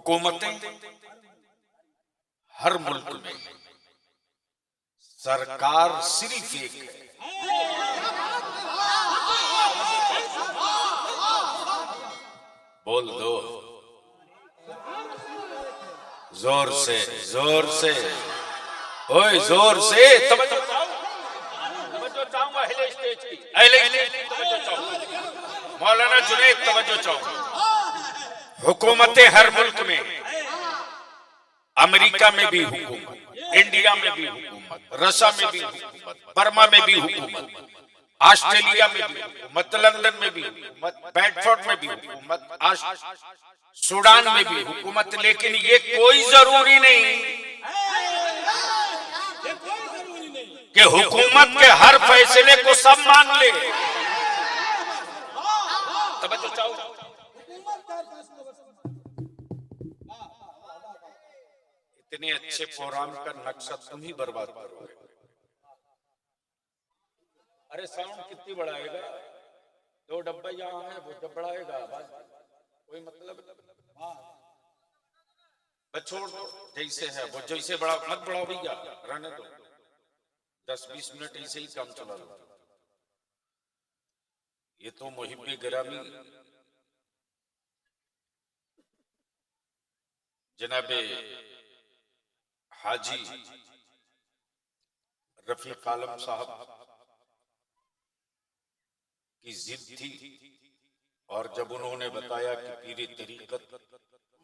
हुकूमतें हर मुल्क में, सरकार सिर्फ एक है। बोल दो जोर से, जोर से, ओए जोर से। तवज्जो चाहूंगा अहले स्टेज की, अहले स्टेज की तवज्जो चाहूंगा। मौलाना जुनैद तवज्जो चाहूंगा। हुकूमतें हर मुल्क में, अमेरिका में भी हुकूमत, इंडिया में भी हुकूमत, रशिया में भी हुकूमत, बर्मा में भी हुकूमत, ऑस्ट्रेलिया में भी हुकूमत, लंदन में भी हुकूमत, बेडफोर्ड में भी हुकूमत, सूडान में भी हुकूमत। लेकिन ये कोई जरूरी नहीं कि हुकूमत के हर फैसले को सब मान ले। तवज्जो चाहो। इतने अच्छे प्रोग्राम का नक्शा तुम ही बर्बाद करोगे। अरे साउंड कितनी बढ़ाएगा? 2 डब्बा यहाँ है, वो जब बढ़ाएगा आवाज कोई मतलब। बस छोड़ दो जैसे है वो, जैसे बड़ा मत बढ़ाओ भैया, रहने दो। 10-20 मिनट ऐसे ही काम चला लो। ये तो मुहिब्बे गिरामी जनाबे हाजी रफीक आलम साहब की जिद थी, और जब उन्होंने बताया कि पीरे तरीकत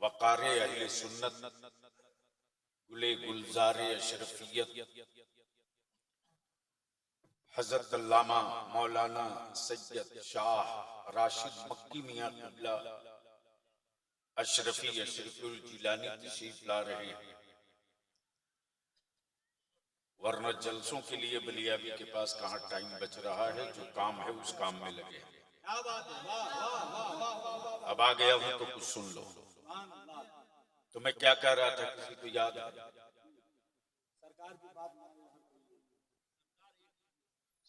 वकारे अहले सुन्नत गुले गुलजारे अशरफियत हजरत अल्लामा मौलाना सैयद शाह राशिद मक्की मियां क़िबला अशरफी अशरफुल जिलानी तशरीफ ला रहे हैं, वरना जलसों के लिए बलियाबी के पास कहाँ टाइम बच रहा है। जो काम है उस काम में लगे। अब आ गया हूं तो कुछ सुन लो। तो मैं क्या कह रहा था, किसी को याद है?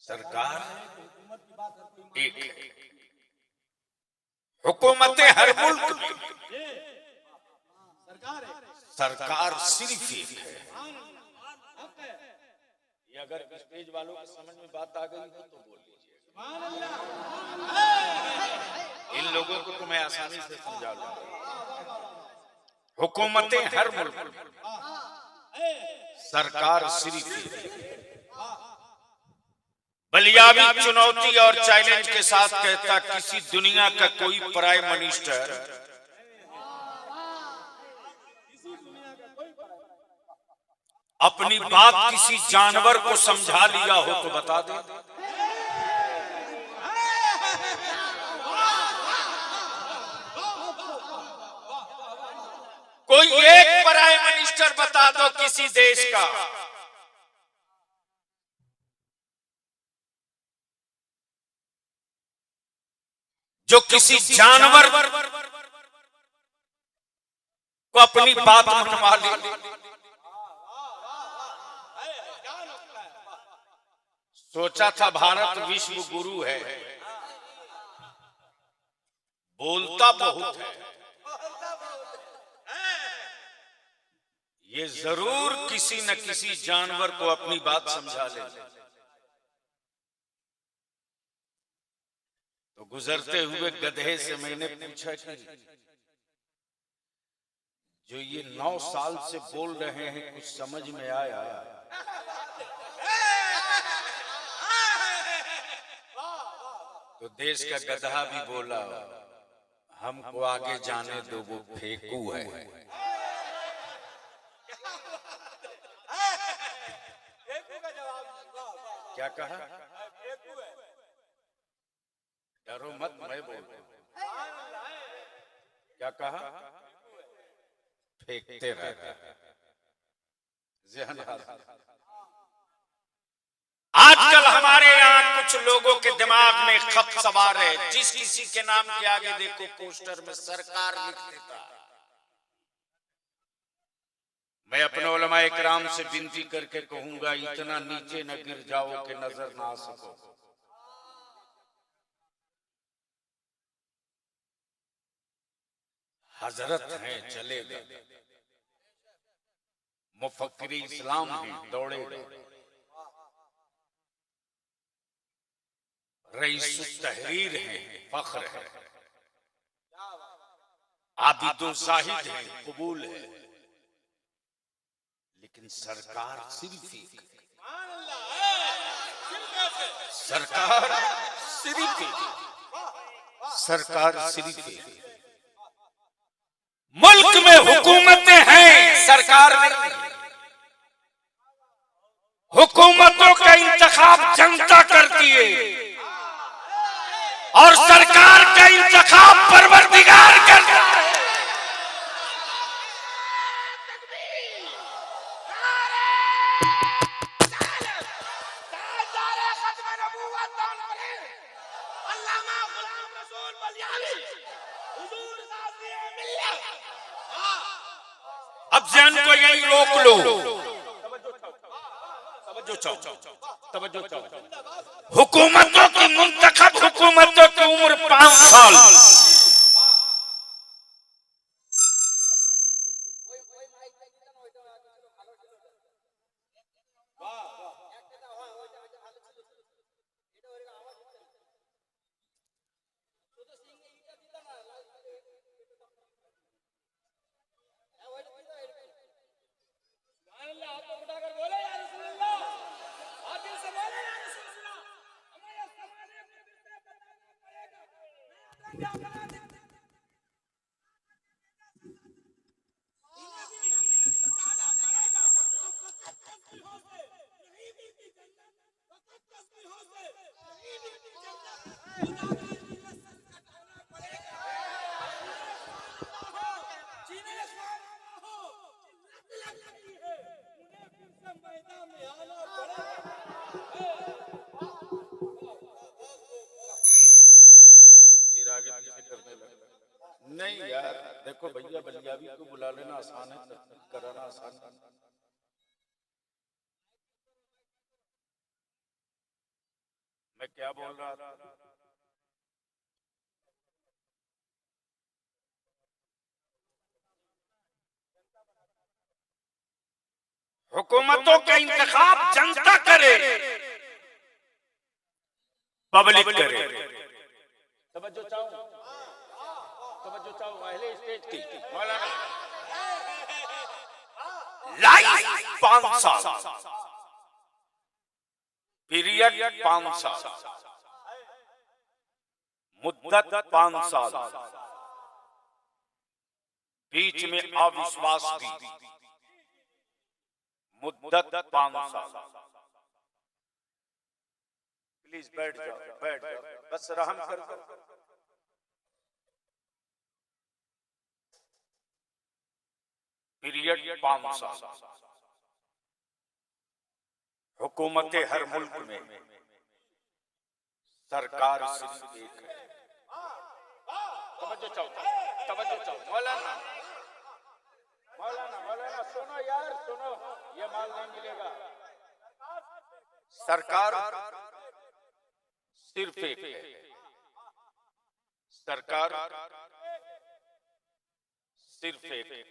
सरकार एक है, हुकूमतें हर मुल्क में, सरकार सिर्फ एक है। ये अगर स्टेज वालों को समझ में बात आ गई हो तो बोल लीजिए। इन लोगों को तो मैं आसानी से समझा लूंगा। हुकूमतें हर मुल्क में, सरकार सिर्फ एक है। बलियाबी चुनौती और चैलेंज के साथ कहता, किसी दुनिया का कोई प्राइम मिनिस्टर अपनी बात किसी जानवर को समझा लिया हो तो बता दे। कोई एक प्राइम मिनिस्टर बता दो किसी देश का जो किसी जानवर को अपनी बात मनवा ले। सोचा था भारत विश्व गुरु है, बोलता बहुत है, ये जरूर किसी न किसी जानवर को अपनी बात समझा ले। तो गुजरते हुए गधे से मैंने पूछा कि जो ये 9 साल से बोल रहे हैं कुछ समझ में आया? तो देश का गधा भी बोला, हमको आगे जाने दो, वो फेंकू है। क्या कहा? डरो मत, मैं बोल रहा हूं। क्या कहा? फेंकते रहते। आजकल हमारे यहाँ कुछ लोगों के दिमाग में खत सवार है, जिस किसी के नाम के आगे देखो पोस्टर में सरकार लिख देता। मैं अपने उलमा इकराम से विनती करके कहूंगा, इतना नीचे न गिर जाओ कि नजर ना आ सको। हजरत हैं चलेगा, मुफक्किर इस्लाम हैं दौड़ेगा, रईस तहरीर हैं फख्र है, आबिदो जाहिद हैं कबूल है, लेकिन सरकार सिर्फ एक, सरकार सिर्फ एक, सरकार सिर्फ एक। मुल्क में हुकूमतें हैं, सरकार नहीं। हुकूमतों का इंतखाब जनता करती है और सरकार का इंतखाब परवरदिगार करता है। अब जान को यही रोक लो, तवज्जो चाहो। हुकूमतों की मुंतखब हुकूमतों की उम्र 5 साल, नहीं यार देखो भैया, बलियाबी को बुला लेना आसान है, तस्दीक कराना आसान है। मैं क्या बोल रहा था? हुकूमतों का इंतखाब जनता करे, पब्लिक करे। तवज्जो चाहो, तवज्जो चाहो अहले स्टेज की। मौलाना लाइफ 5 साल, पीरियड 5 साल, मुद्दत 5 साल, बीच में अविश्वास दी, मुद्दत 5 साल। प्लीज बैठ जाओ, बैठ जाओ, बस रहम कर दो। पीरियड 5 साल, हुकूमतें हर मुल्क में, सरकार सिर्फ एक है। तवज्जो चाहो, तवज्जो चाहो। मौलाना मौलाना मौलाना सुनो यार, सुनो, ये माल नहीं मिलेगा। सरकार सिर्फ एक है, सरकार सिर्फ एक है।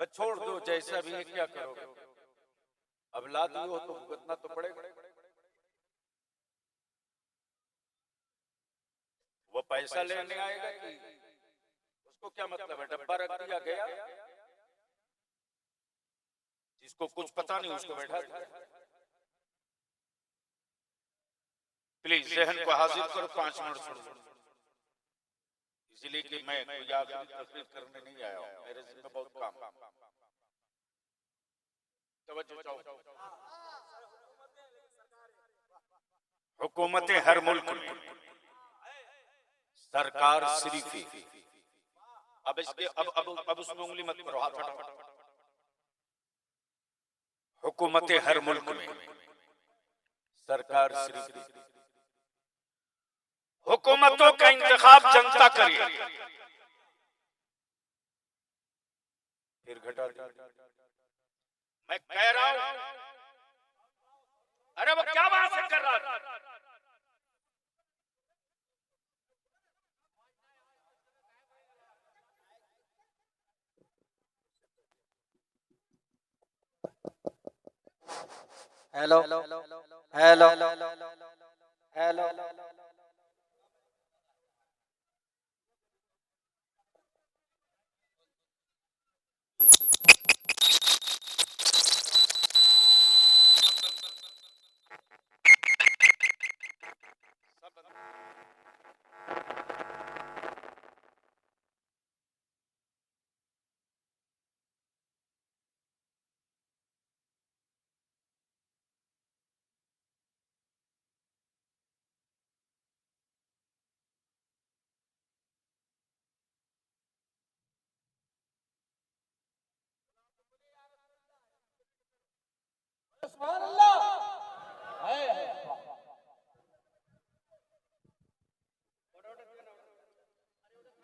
बस छोड़ दो, जैसा भी है, क्या करोगे? अब लाद हो तो भुगतना तो पड़ेगा। वो पैसा लेने आएगा कि उसको क्या मतलब है? डब्बा रख दिया गया, जिसको कुछ पता नहीं उसको बैठा दिया। प्लीज जहन को हाजिर करो, 5 मिनट छोड़ दो, इसलिए कि मैं कोई आखिरी तकरीर करने नहीं आया हूं, मेरे जिम्मे बहुत काम। तवज्जो चाहो। हुकूमतें हर मुल्क में, सरकार सिर्फ एक। अब इसके अब उसमें उंगली मत करो, हाथ हटाओ। हुकूमतें हर मुल्क में, सरकार सिर्फ एक। हुकूमतों का इंतखाब जनता करे, फिर घटा मैं कह रहा हूं, अरे वो क्या बात है कर रहा था? हेलो हेलो हेलो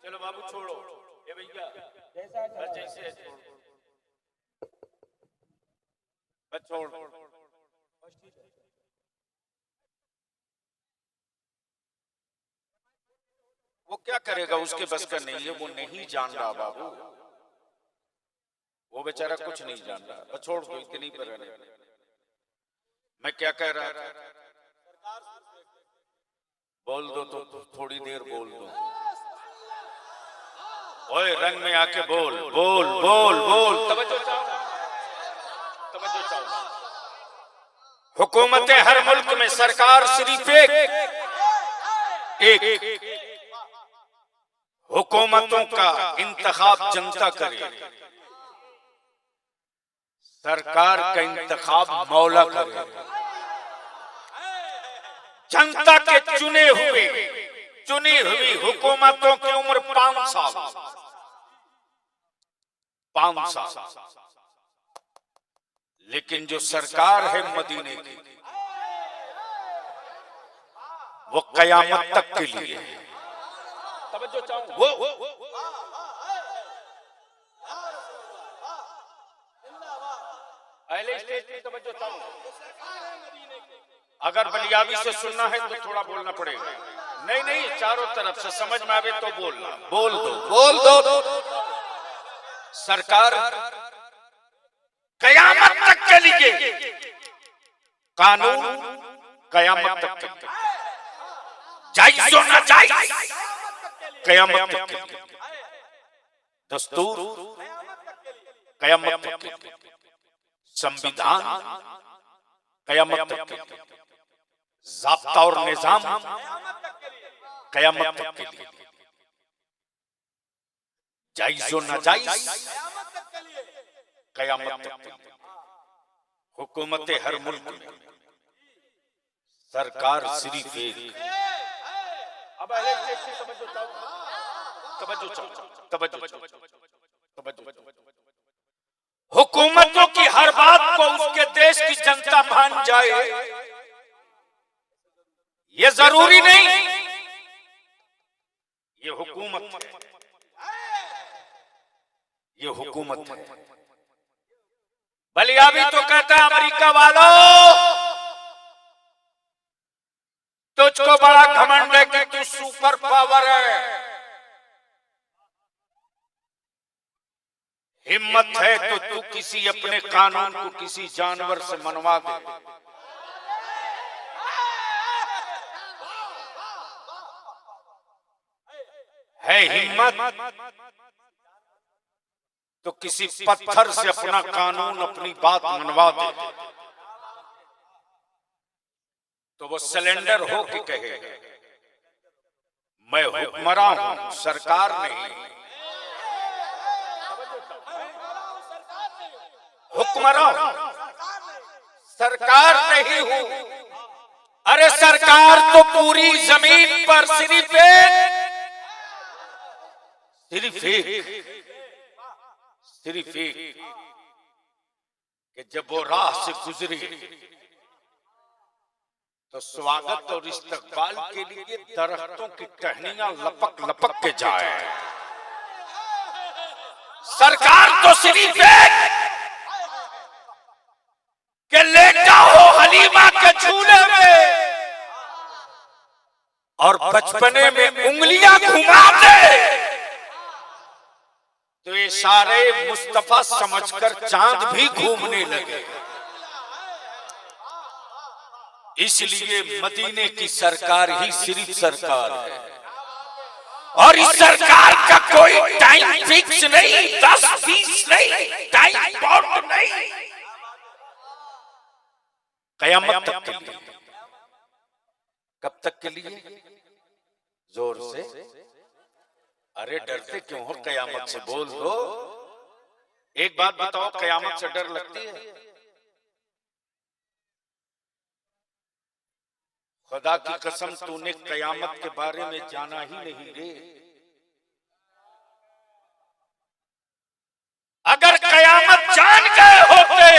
चलो बाबू छोड़ो ये भैया, बस जैसे है छोड़, बस छोड़। वो क्या करेगा, उसके बस का नहीं है, वो नहीं जान रहा बाबू, वो बेचारा कुछ नहीं जान रहा। बस छोड़ दो, इतनी पर रहने। मैं क्या कह रहा था? बोल दो तो थोड़ी देर बोल दो। ओए रंग में आके बोल बोल बोल बोल। तवज्जो चाहो, तवज्जो चाहो। हुकूमत हर मुल्क में सरकार सिर्फ एक हुकूमतों का इंतखाब जनता करे, सरकार का इंतखाब मौला करे। जनता के चुनी हुई हुकूमतों की उम्र 5 साल, 5 साल। लेकिन जो सरकार है मदीने की, वो कयामत तक के लिए है। तवज्जो चाहूं, वो अहले स्टेज की तवज्जो चाहूं। अगर बलियाबी से सुनना है तो थोड़ा बोलना पड़ेगा। नहीं नहीं, चारों तरफ से समझ में आवे तो बोलना। बोल दो बोल दो। सरकार कयामत तक के लिए, कानून कयामत तक के लिए, जायज और नाजायज कयामत तक के लिए, दस्तूर कयामत तक के लिए, संविधान कयामत तक के लिए, ज़ाब्ता और निजाम कयामत तक के लिए, जायज और नाजायज कयामत तक के लिए। हुकूमत हर मुल्क में, सरकार सिर्फ एक। अब हुकूमतों की हर बात को उसके देश die की जनता मान जाए, ये जरूरी नहीं। ये हुकूमत है, ये हुकूमत है। बलियाबी तो कहता है अमेरिका वालों, तुझको बड़ा घमंड है कि तू सुपर पावर है, हिम्मत है तो तू किसी अपने कानून को किसी जानवर से मनवा दे। है हिम्मत तो किसी पत्थर से अपना कानून अपनी बात मनवा दे, तो वो सिलेंडर हो के कहे मैं हुक्मरान हूं, सरकार नहीं। हुक्मरान सरकार नहीं हूं। अरे सरकार तो पूरी जमीन पर सिर्फ एक कि जब वो राह से गुजरी तो स्वागत और इस्तकबाल के लिए दरख्तों की टहनियां लपक लपक के जाए। सरकार तो सिर्फ एक कि लेटा हो हलीमा के झूले में और बचपने में उंगलियां घुमा दे, तो ये सारे मुस्तफा समझकर चांद भी घूमने लगे। इसलिए मदीने की सरकार ही सिर्फ सरकार है, और इस सरकार का कोई टाइम फिक्स नहीं, 10-20 नहीं, टाइम बॉन्ड नहीं, कयामत तक के लिए। कब तक के लिए? जोर से, अरे डरते क्यों हो? कयामत से बोल दो। एक बात बताओ, कयामत से डर लगती है? खुदा की कसम, तूने कयामत के बारे में जाना ही नहीं रे। अगर कयामत जान गए होते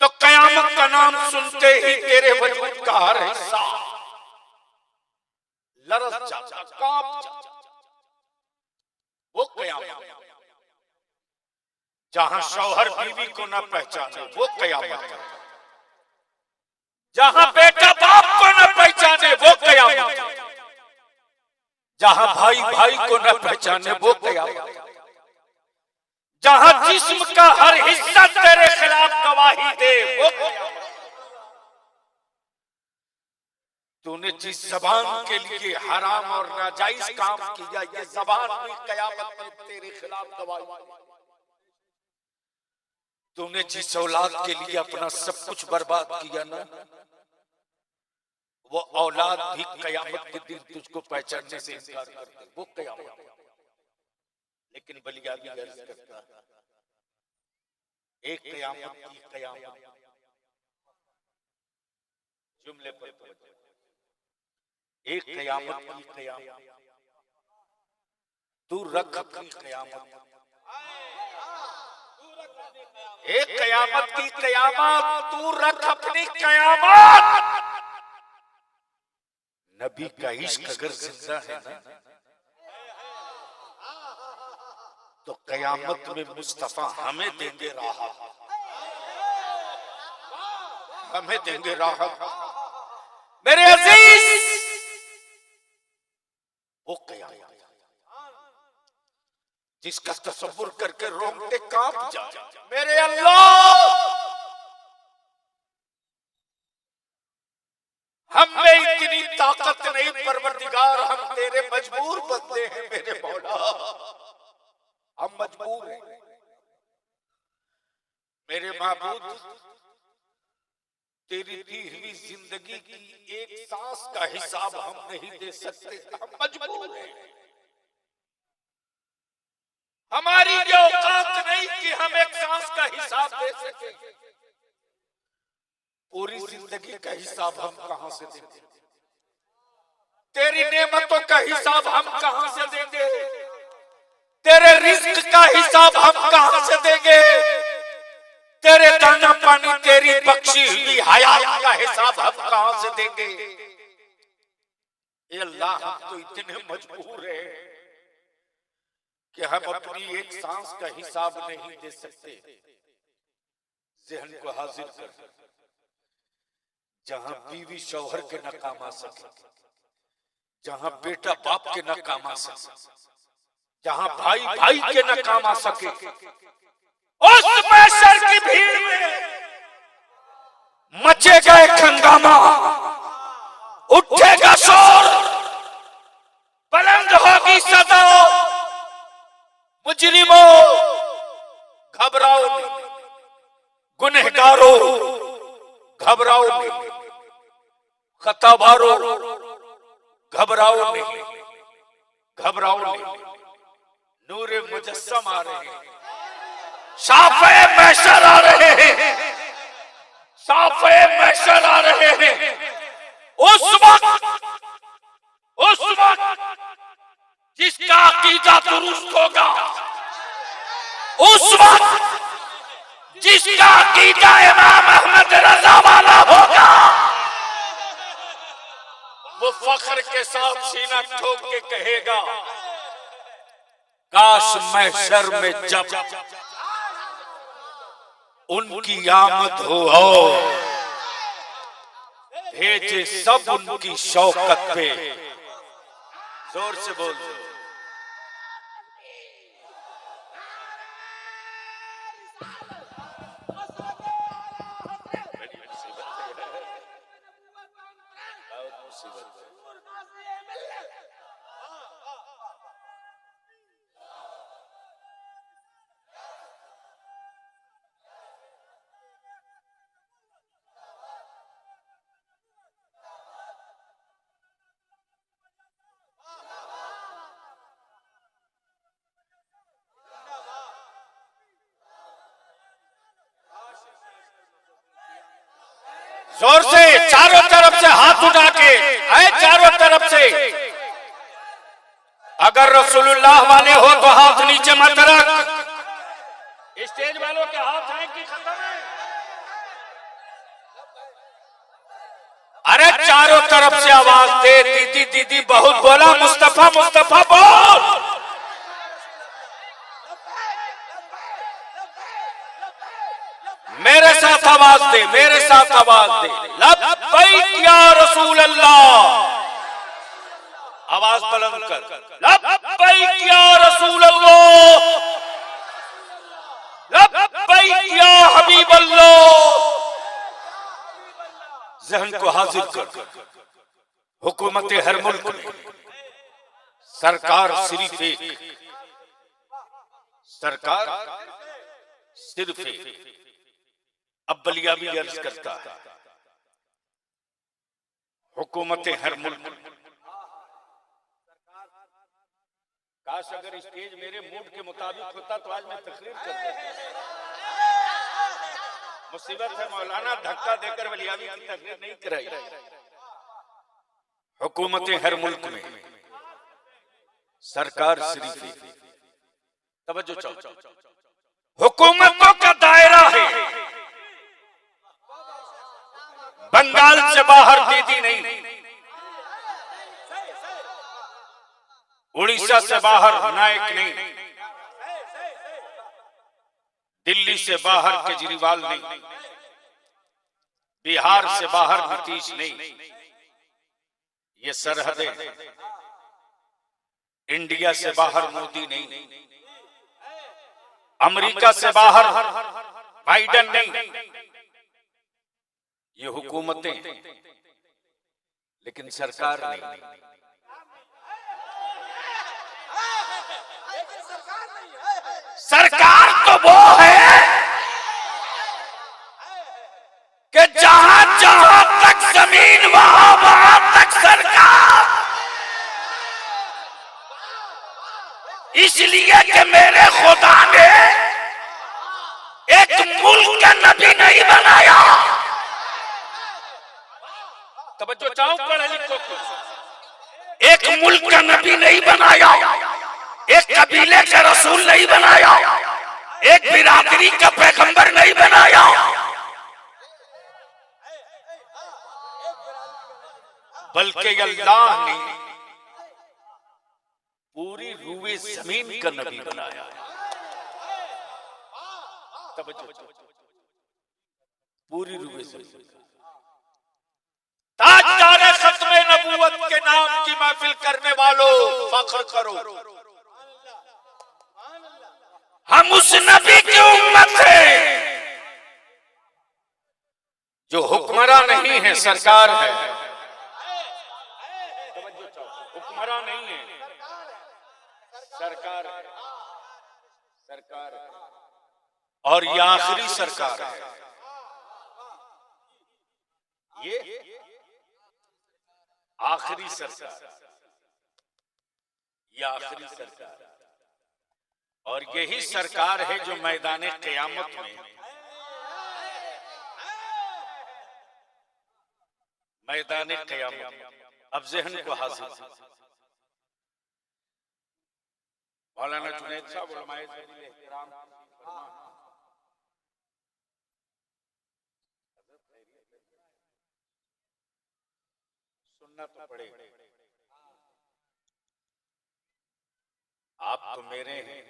तो कयामत का नाम सुनते ही तेरे वजूद का हर हिस्सा लरज जाता, कांप जाता। वो कयामत जहां शौहर बीवी को न पहचाने, वो कयामत। जहां बेटा बाप को न पहचाने, वो कयामत। जहां भाई भाई को न पहचाने, वो कयामत। जहां जिस्म का हर हिस्सा तेरे खिलाफ गवाही दे, वो कयामत। तूने जिस जबान के लिए हराम और नाजायज काम किया, ये जबान भी कयामत में तेरे खिलाफ गवाही दे। तूने जिस औलाद के लिए अपना सब कुछ बर्बाद किया ना, वो औलाद भी कयामत के दिन तुझको पहचानने से इनकार कर दे, वो कयामत। लेकिन बलियादी अर्ज करता है, एक कयामत की कयामत, जुमले पर एक कयामत की कयामत, तू रख अपनी कयामत। एक कयामत की कयामत, तू रख अपनी कयामत। नबी का इश्क अगर जिंदा है ना, तो कयामत में मुस्तफा हमें देंगे राहत, हमें देंगे राहत। मेरे अजीज, वो कयामत जिसका तसव्वुर करके रोंगटे कांप जाए। मेरे अल्लाह, हम में इतनी ताकत नहीं परवरदिगार, हम तेरे मजबूर बंदे हैं मेरे मौला, हम मजबूर हैं मेरे महबूब। तेरी दी हुई जिंदगी की एक सांस का हिसाब हम नहीं दे सकते, हम मजबूर हैं। हमारी ये औकात नहीं कि हम एक सांस का हिसाब दे सके। पूरी जिंदगी का हिसाब हम कहां से देंगे? तेरी नेमतों का हिसाब हम कहां से देंगे? तेरे रिस्क का हिसाब हम कहां से देंगे? तेरे दाना पानी, तेरी बख्शी हुई हयात का हिसाब हम कहां से देंगे? ये अल्लाह, हम तो इतने मजबूर हैं कि हम अपनी एक सांस का हिसाब नहीं दे सकते। ज़हन को हाजिर कर, जहां बीवी शौहर के न काम आ सके, जहां बेटा बाप के न काम आ सके, जहां भाई भाई के न काम आ सके, उस महशर की भीड़ में मचेगा एक हंगामा, उठेगा शोर, बुलंद होगी सदा, मुजरिमों घबराओ नहीं, गुनहगारों घबराओ नहीं, खताबारों घबराओ नहीं, घबराओ नहीं। नूरे मुजस्सम आ रहे हैं, शाफ़े महशर आ रहे हैं, शाफ़े महशर आ रहे हैं। उस वक्त जिसका अकीदा दुरुस्त होगा, उस वक्त जिसका अकीदा इमाम अहमद रजा वाला होगा, वो फख्र के साथ सीना ठोक के कहेगा, काश महशर में जब उनकी आमद हो और भेजे सब उनकी शौकत पे। जोर से बोल दो। जोर से चारों तरफ से हाथ उठा के आए, चारों तरफ से। अगर रसूलुल्लाह वाले हो तो हाथ नीचे मत रख। स्टेज वालों के हाथ हैं कि खत्म है? अरे चारों तरफ से आवाज दे, दीदी दीदी बहुत बोला, मुस्तफा मुस्तफा बोल। मेरे साथ आवाज दे, मेरे साथ आवाज दे। लब्बैक या रसूल अल्लाह। आवाज बुलंद कर। लब्बैक या रसूल अल्लाह, लब्बैक या हबीब अल्लाह। जहन को हाजिर कर। हुकूमत हर मुल्क में सरकार सिर्फ एक, सरकार सिर्फ एक। अब बलिया भी अर्ज करता है, हुकूमत हर मुल्क। काश अगर स्टेज मेरे मूड के मुताबिक होता तो आज मैं तकरीर कर देता। मुसीबत है मौलाना, धक्का देकर बलियावी की तकरीर नहीं कराई। हुकूमत हर मुल्क में सरकार सिर्फ एक। तवज्जो चाहो, हुकूमतों का दायरा है बंगाल से बाहर दीदी नहीं, उड़ीसा से बाहर नायक नहीं, दिल्ली से बाहर केजरीवाल नहीं, बिहार से बाहर नीतीश नहीं। ये सरहदें इंडिया से बाहर मोदी नहीं, अमेरिका से बाहर बाइडेन नहीं। ये हुकूमतें, लेकिन सरकार नहीं। सरकार तो वो है कि जहां जहां तक जमीन वहां वहां तक सरकार। इसलिए कि मेरे खुदा ने एक मुल्क का नबी नहीं बनाया। तवज्जो चाहो पढ़े लिखो को। एक मुल्क का नबी नहीं बनाया, एक कबीले का रसूल नहीं बनाया, एक बिरादरी का पैगंबर नहीं बनाया। बल्कि अल्लाह ने पूरी रूए जमीन का नबी बनाया। पूरी रूए जमीन। ताजदार खत्मे नबूवत के नाम की महफिल करने वालों, फख्र करो, हम उस नबी की उम्मत है जो हुक्मरान नहीं है, सरकार है। हुक्मरान नहीं है, सरकार है, सरकार है। और ये आखिरी सरकार है। ये आखिरी सरकार, ये आखिरी सरकार। और यही सरकार है जो मैदान क़यामत में, मैदान क़यामत। अब ज़हन को हासिल, मौलाना जुनैद साहब उलमाए एहतराम सुनना तो पड़े। आप तो मेरे हैं,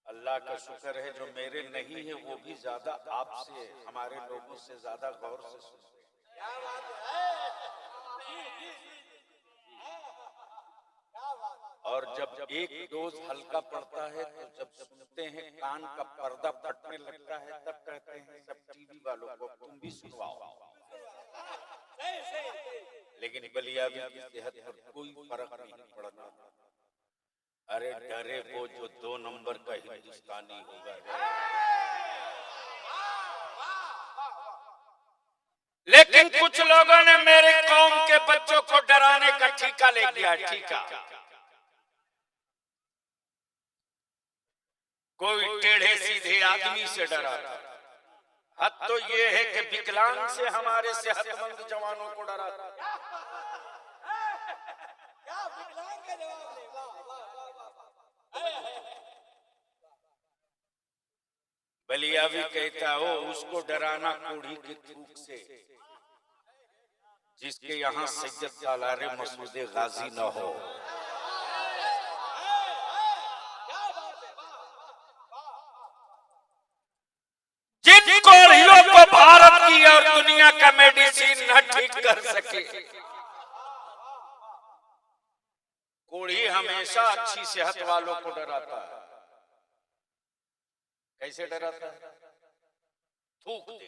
अल्लाह का शुक्र है जो मेरे नहीं है वो भी ज्यादा आपसे हमारे लोगों से ज्यादा गौर से सुनते हैं। और जब एक डोज हल्का पड़ता है तो जब सुनते हैं कान का पर्दा फटने लगता है तब कहते हैं सब टीवी वालों को तुम भी सुनवाओ। लेकिन बलियाबी की सेहत पर कोई फर्क नहीं पड़ना। अरे डरे वो जो 2 नंबर का हिंदुस्तानी होगा। लेकिन कुछ लोगों ने मेरे कौम के बच्चों को डराने का ठेका ले लिया। ठेका कोई टेढ़े सीधे आदमी से डरा था। हद तो ये है कि विकलांग से हमारे सेहतमंद जवानों को डरा था। बलियावी कहता हो उसको डराना कोढ़ी की थूक से जिसके यहाँ सैयद सालारे मसूद गाजी न हो। जिन कोढ़ियों को भारत की और दुनिया का मेडिसिन न ठीक कर सके। कोढ़ी हमेशा अच्छी सेहत वालों को डराता है। कैसे डराता है? थूक दे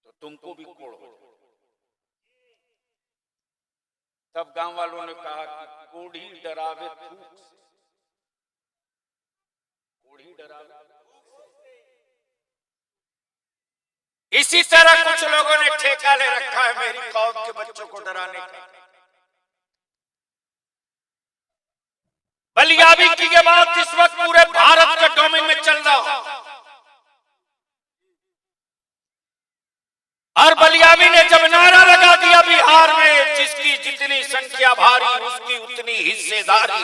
तो तुमको भी कोढ़ो। तब गांव वालों ने कहा कि कोढ़ी डरावे थूक से। कोढ़ी डरावे। इसी तरह कुछ लोगों ने ठेका ले रखा है मेरी कौम के बच्चों को डराने का। बलियाबी की ये बात इस वक्त पूरे भारत के डोमेन में चल रहा। और बलियाबी ने जब नारा लगा दिया बिहार में जिसकी जितनी संख्या भारी उसकी उतनी हिस्सेदारी,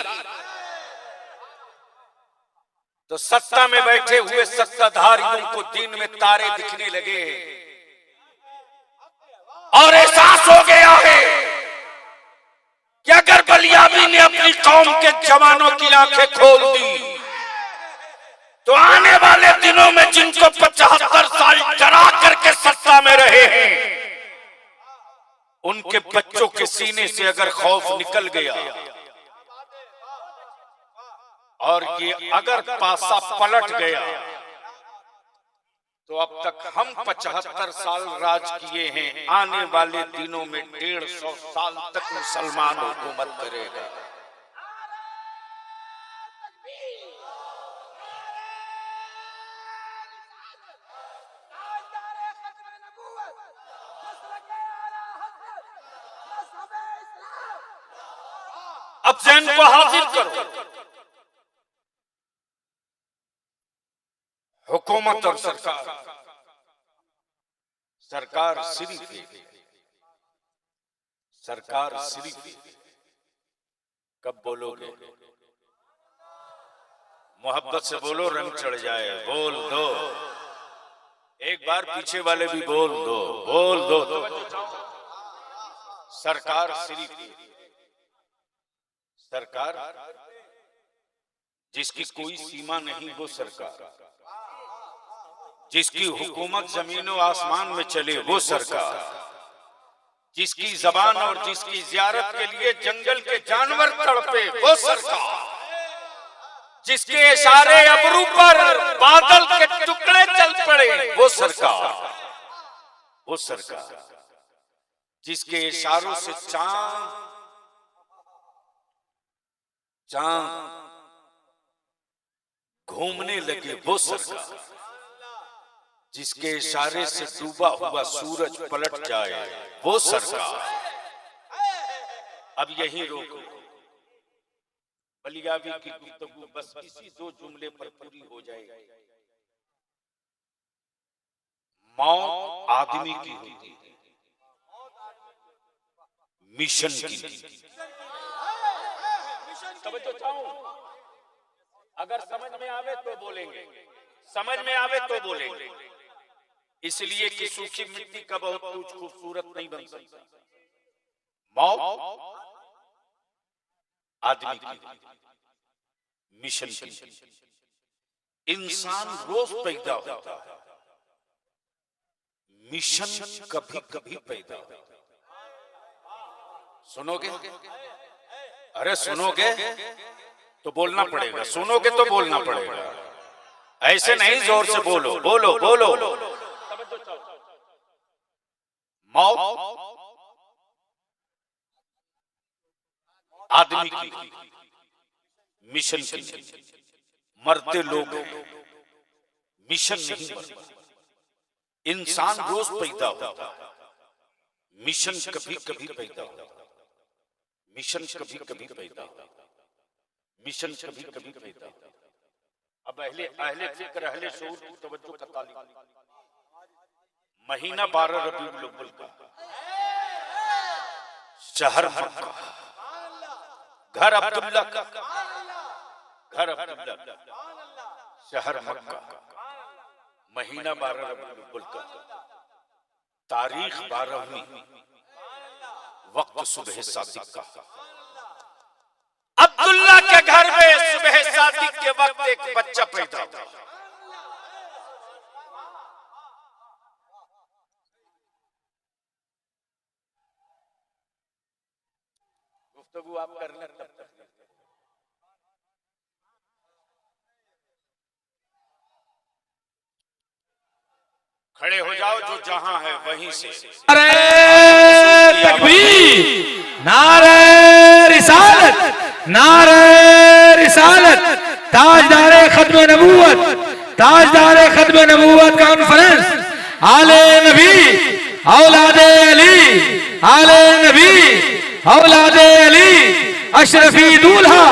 तो सत्ता में बैठे हुए सत्ताधारियों को दिन में तारे दिखने लगे और एहसास हो गया है कि अगर बलियाबी ने अपनी कौम के जवानों की आंखें खोल दी तो आने वाले दिनों में जिनको 75 साल डरा करके सत्ता में रहे हैं उनके बच्चों के सीने से अगर खौफ निकल गया और ये अगर पासा पलट गया तो अब तक हम 75 साल राज किए हैं, आने वाले दिनों में 150 साल तक मुसलमान हुकूमत करेगा। अब जैन को हाजिर करो। हुकूमत और सरकार, सरकार सिर्फ सरकार सिर्फ कब बोलोगे? मोहब्बत से बोलो, रंग चढ़ जाए। बोल दो एक बार, पीछे वाले भी बोल दो, बोल दो। सरकार सिर्फ सरकार जिसकी कोई सीमा नहीं वो सरकार, जिसकी हुकूमत जमीनों आसमान में चले वो सरकार, जिसकी जबान और जिसकी जियारत के लिए जंगल के जानवर तड़पे वो सरकार, जिसके इशारे अबरू पर बादल के टुकड़े चल पड़े वो सरकार, वो सरकार, जिसके इशारों से चांद घूमने लगे वो सरकार, जिसके इशारे से डूबा हुआ सूरज पलट जाए वो सरकार। अब यही रोको। बलियाबी की गुफ्तगू बस इसी 2 जुमले पर पूरी हो जाएगी। मौत आदमी की होती है, मिशन की। समझो चाहूं, अगर समझ में आवे तो बोलेंगे, समझ में आवे तो बोलेंगे। इसलिए कि सूखी मिट्टी का बहुत कुछ खूबसूरत नहीं बन सकता। मौत आदमी की, मिशन की। इंसान रोज पैदा होता है, मिशन कभी कभी पैदा होता है। सुनोगे? अरे सुनोगे तो बोलना पड़ेगा, सुनोगे तो बोलना पड़ेगा, ऐसे नहीं जोर से बोलो, बोलो बोलो। मौत आदमी की, मिशन की। मरते लोग हैं, मिशन नहीं मरता। इंसान रोज पैदा होता है, मिशन कभी कभी पैदा होता है। मिशन कभी कभी पैदा होता है, मिशन कभी कभी पैदा होता है। अब अहले फिक्र अहले शऊर की तवज्जो का तालिब। महीना 12 रबीउल अव्वल का, शहर मक्का, घर अब्दुल्ला का, घर अब्दुल्ला, शहर मक्का, महीना 12 रबीउल अव्वल का, तारीख 12वीं, वक्त सुबह सादिक का। अब्दुल्ला के घर में सुबह सादिक के वक्त एक बच्चा पैदा हुआ। गुफ्तगू आप कर लें तब तक। खड़े हो जाओ, जो जहां है वहीं से। नारे तकबीर, नारे रिसालत, नारे रिसालत। ताजदारे खत्म नबूवत, ताजदारे खत्म नबूवत कॉन्फ्रेंस, आले नबी औलादे अली, आले नबी औलादे अली, अशरफी दूल्हा,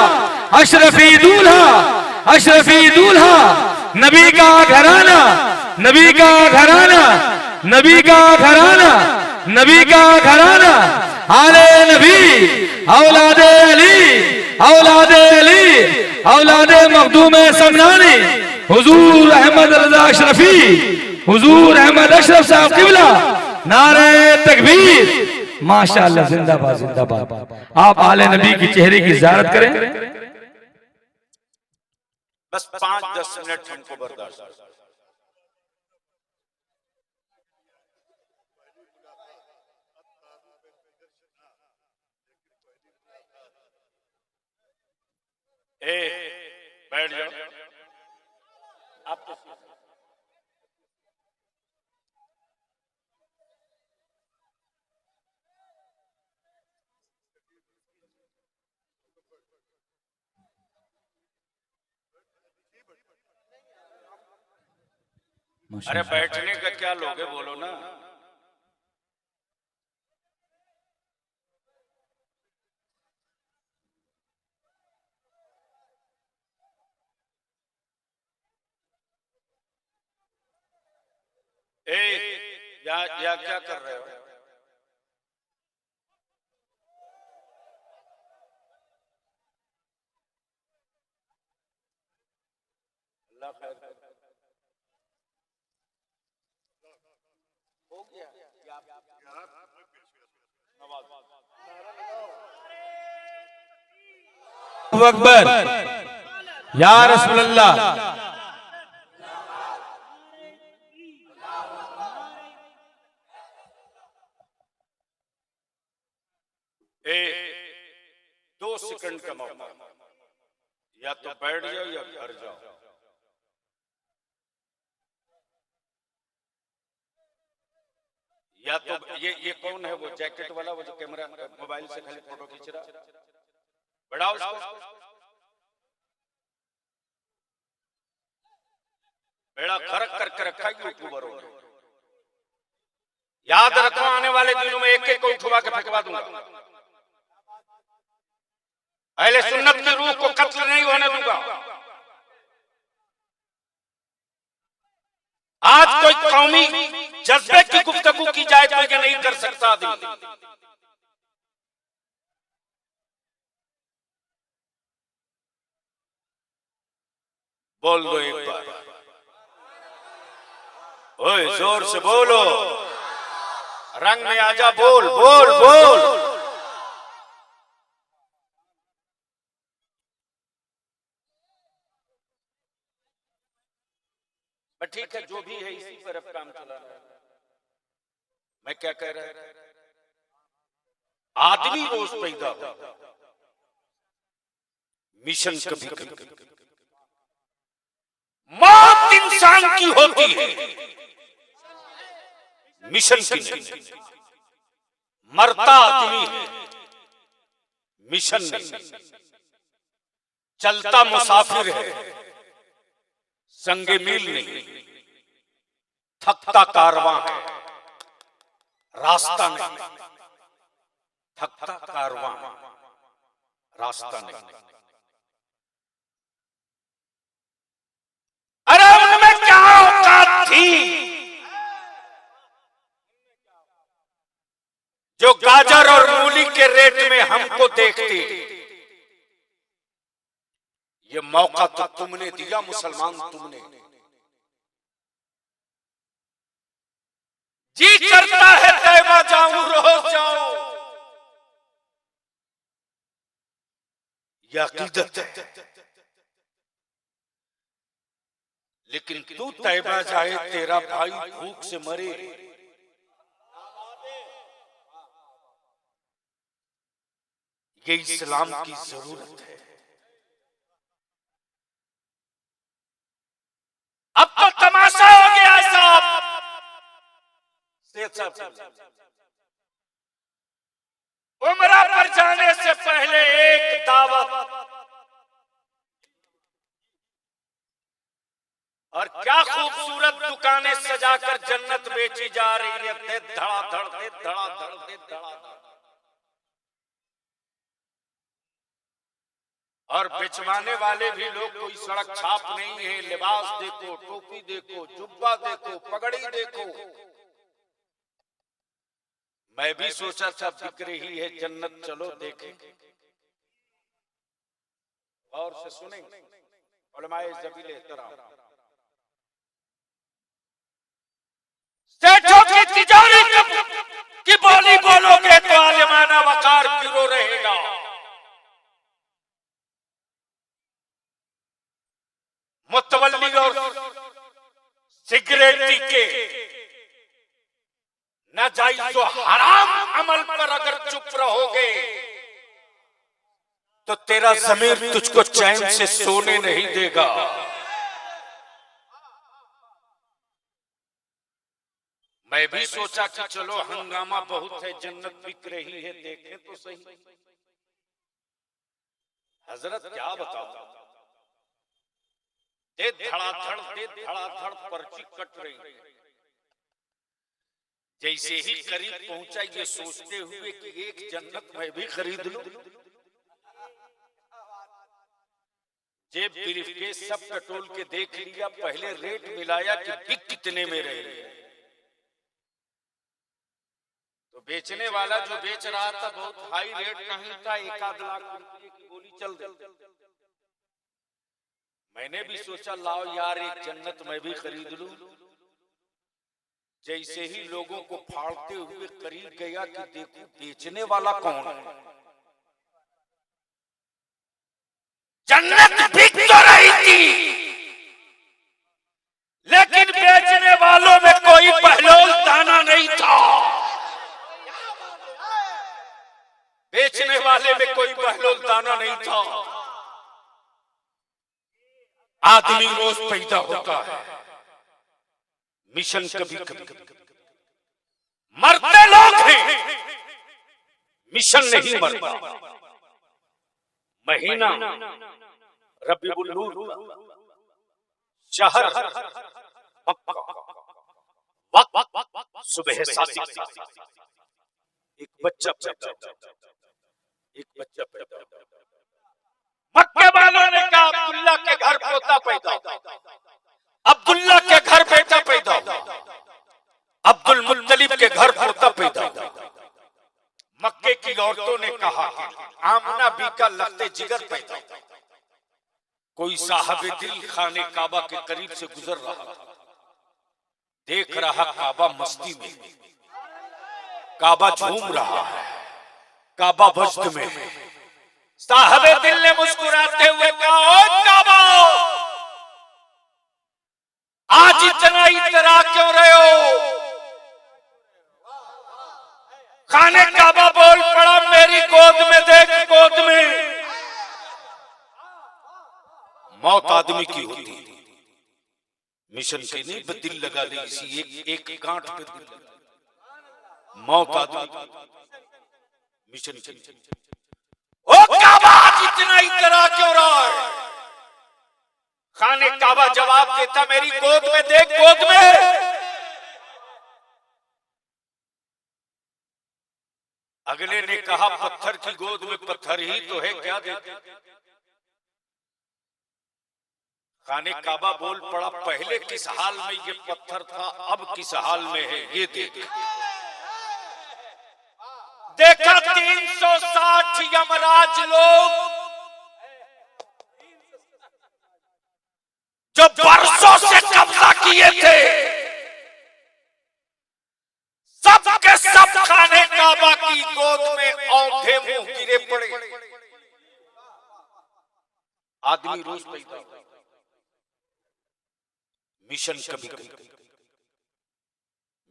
अशरफी दूल्हा, अशरफी दूल्हा, नबी का घराना, नबी का घराना, नबी का घराना, नबी का घराना, आले नबी औलादे अली, औलादे अली, औलादे मखदूम समनानी, हुजूर अहमद रजा अशरफी, हुजूर अहमद अशरफ साहब किबला, नारे तकबीर। माशाअल्लाह, जिंदाबाद जिंदाबाद। आप आले नबी की चेहरे की ज़ियारत करें। बस 5-10 मिनट हमको बर्दाश्त। बैठ जाओ आप। अरे बैठने का क्या लोगे, बोलो ना। या क्या कर रहे हो? अल्लाह खैर हो गया। अकबर या रसूलल्लाह। दो सेकंड का मौका, या तो बैठ जाओ या घर जाओ। या तो ये कौन है वो जैकेट वाला, वो जो कैमरा मोबाइल से खाली फोटो खींच रहा, बढ़ाओ उसको। बेड़ा खरक करके रखा है यूट्यूबरों ने। याद रखो, आने वाले दिनों में एक एक को उठवा के फेंकवा दूंगा। अहले सुन्नत की रूह को कत्ल नहीं होने दूंगा। आज कोई कौमी जज्बे की गुफ्तगू की जाए तो ये नहीं कर सकता आदमी। बोल दो एक बार, ओए जोर से बोलो, रंग में आजा, बोल बोल बोल। पर ठीक है, जो भी है इसी पर अब काम चला रहा है। मैं क्या कह रहा है, आदमी रोज पैदा हो, मिशन कभी कभी, मौत इंसान की होती है, मिशन की नहीं। मरता आदमी है, मिशन नहीं। चलता मुसाफिर है, संगे मील नहीं। थकता कारवां है, रास्ता नहीं। थकता कारवां, रास्ता नहीं। अरे उनमें क्या औकात थी जो गाजर और मूली के रेट में हमको देखती। ये मौका तो तुमने दिया मुसलमान, तुमने। जी करता है तैबा जाऊं, रोज जाऊं, यह अकीदत है। लेकिन तू तैबा जाए, तेरा भाई भूख से मरे, ये इस्लाम की जरूरत है। अब तो तमाशा हो गया साहब। उमरा पर जाने से पहले एक दावत, और क्या खूबसूरत दुकानें सजाकर जन्नत बेची जा रही है। दे धड़ाधड़, दे धड़ाधड़, दे धड़ाधड़। और बेचवाने वाले भी लोग कोई सड़क छाप नहीं है। लिबास देखो, टोपी देखो, जुब्बा देखो, पगड़ी देखो। मैं भी सोचा था बिक रही है जन्नत, चलो देखें। और से सुनेंगे उलमाए जबील एहतराम, सेठों की तिजोरी की बोली बोलोगे तो आलिमाना वकार गिरो रहेगा। मुतवल्ली और सिगरेट के नाजायज जो हराम अमल पर अगर चुप रहोगे तो तेरा ज़मीर तुझको चैन से सोने नहीं देगा। मैं भी सोचा कि चलो हंगामा बहुत है, जन्नत बिक रही है, देखें तो सही। हजरत क्या बताओ, दे धड़ाधड़, दे धड़ाधड़ पर्ची कट रही। जैसे ही करीब पहुंचा, ये सोचते हुए कि एक जन्नत मैं भी खरीद लूं। जेब ब्रीफकेस सब टटोल के देख लिया, पहले रेट मिलाया कि बिक कितने में रहे। तो बेचने वाला जो बेच रहा था बहुत हाई रेट नहीं था, 1 लाख रुपए की बोली चल रही। मैंने भी सोचा लाओ यार एक जन्नत मैं भी खरीद लूं। जैसे ही लोगों को फाड़ते हुए करीब गया कि देखो बेचने वाला कौन है। जन्नत बिक तो रही थी, लेकिन बेचने वालों में कोई बहलोल दाना नहीं था। बेचने वाले में कोई बहलोल दाना नहीं था। आदमी रोज पैदा होता है, मिशन कभी कभी। मरते लोग हैं, मिशन नहीं मरता। महीना रबीउल अव्वल, शहर वक्त सुबह 7। एक बच्चा पैदा, एक बच्चा पैदा। मक्के वालों ने कहा अब्दुल्ला के घर पोता पैदा, अब्दुल्ला के घर बेटा पैदा, अब्दुल मुत्तलिब के घर पोता पैदा। मक्के की औरतों ने कहा आमना बीका लगते जिगर पैदा। कोई साहब दिल खाने काबा के करीब से गुजर रहा था, देख रहा काबा मस्ती में, काबा झूम रहा है, काबा वजद में। साहबे दिल ने मुस्कुराते हुए कहा, ओ काबा, आज आज इतना इतरा क्यों रहे हो? खाने काबा बोल पड़ा मेरी गोद में देख, गोद में। मौत आदमी की होती है, मिशन की नहीं, पर दिल लगा ली इसी एक गांठ पे दिल लगा। मौत आदमी मिशन की। ओ काबा इतना इतरा क्यों रहा है? खाने काबा जवाब देता मेरी गोद में देख, गोद में। अगले ने कहा पत्थर की गोद में पत्थर ही तो है, क्या देते? खाने काबा बोल पड़ा पहले किस हाल में ये पत्थर था, अब किस हाल में है ये देख। देखा 360 यमराज लोग जो बरसों से कब्जा किए थे, सब के सब खाने काबा की गोद में औंधे मुंह गिरे पड़े। आदमी रोज पैदा, मिशन कभी कभी,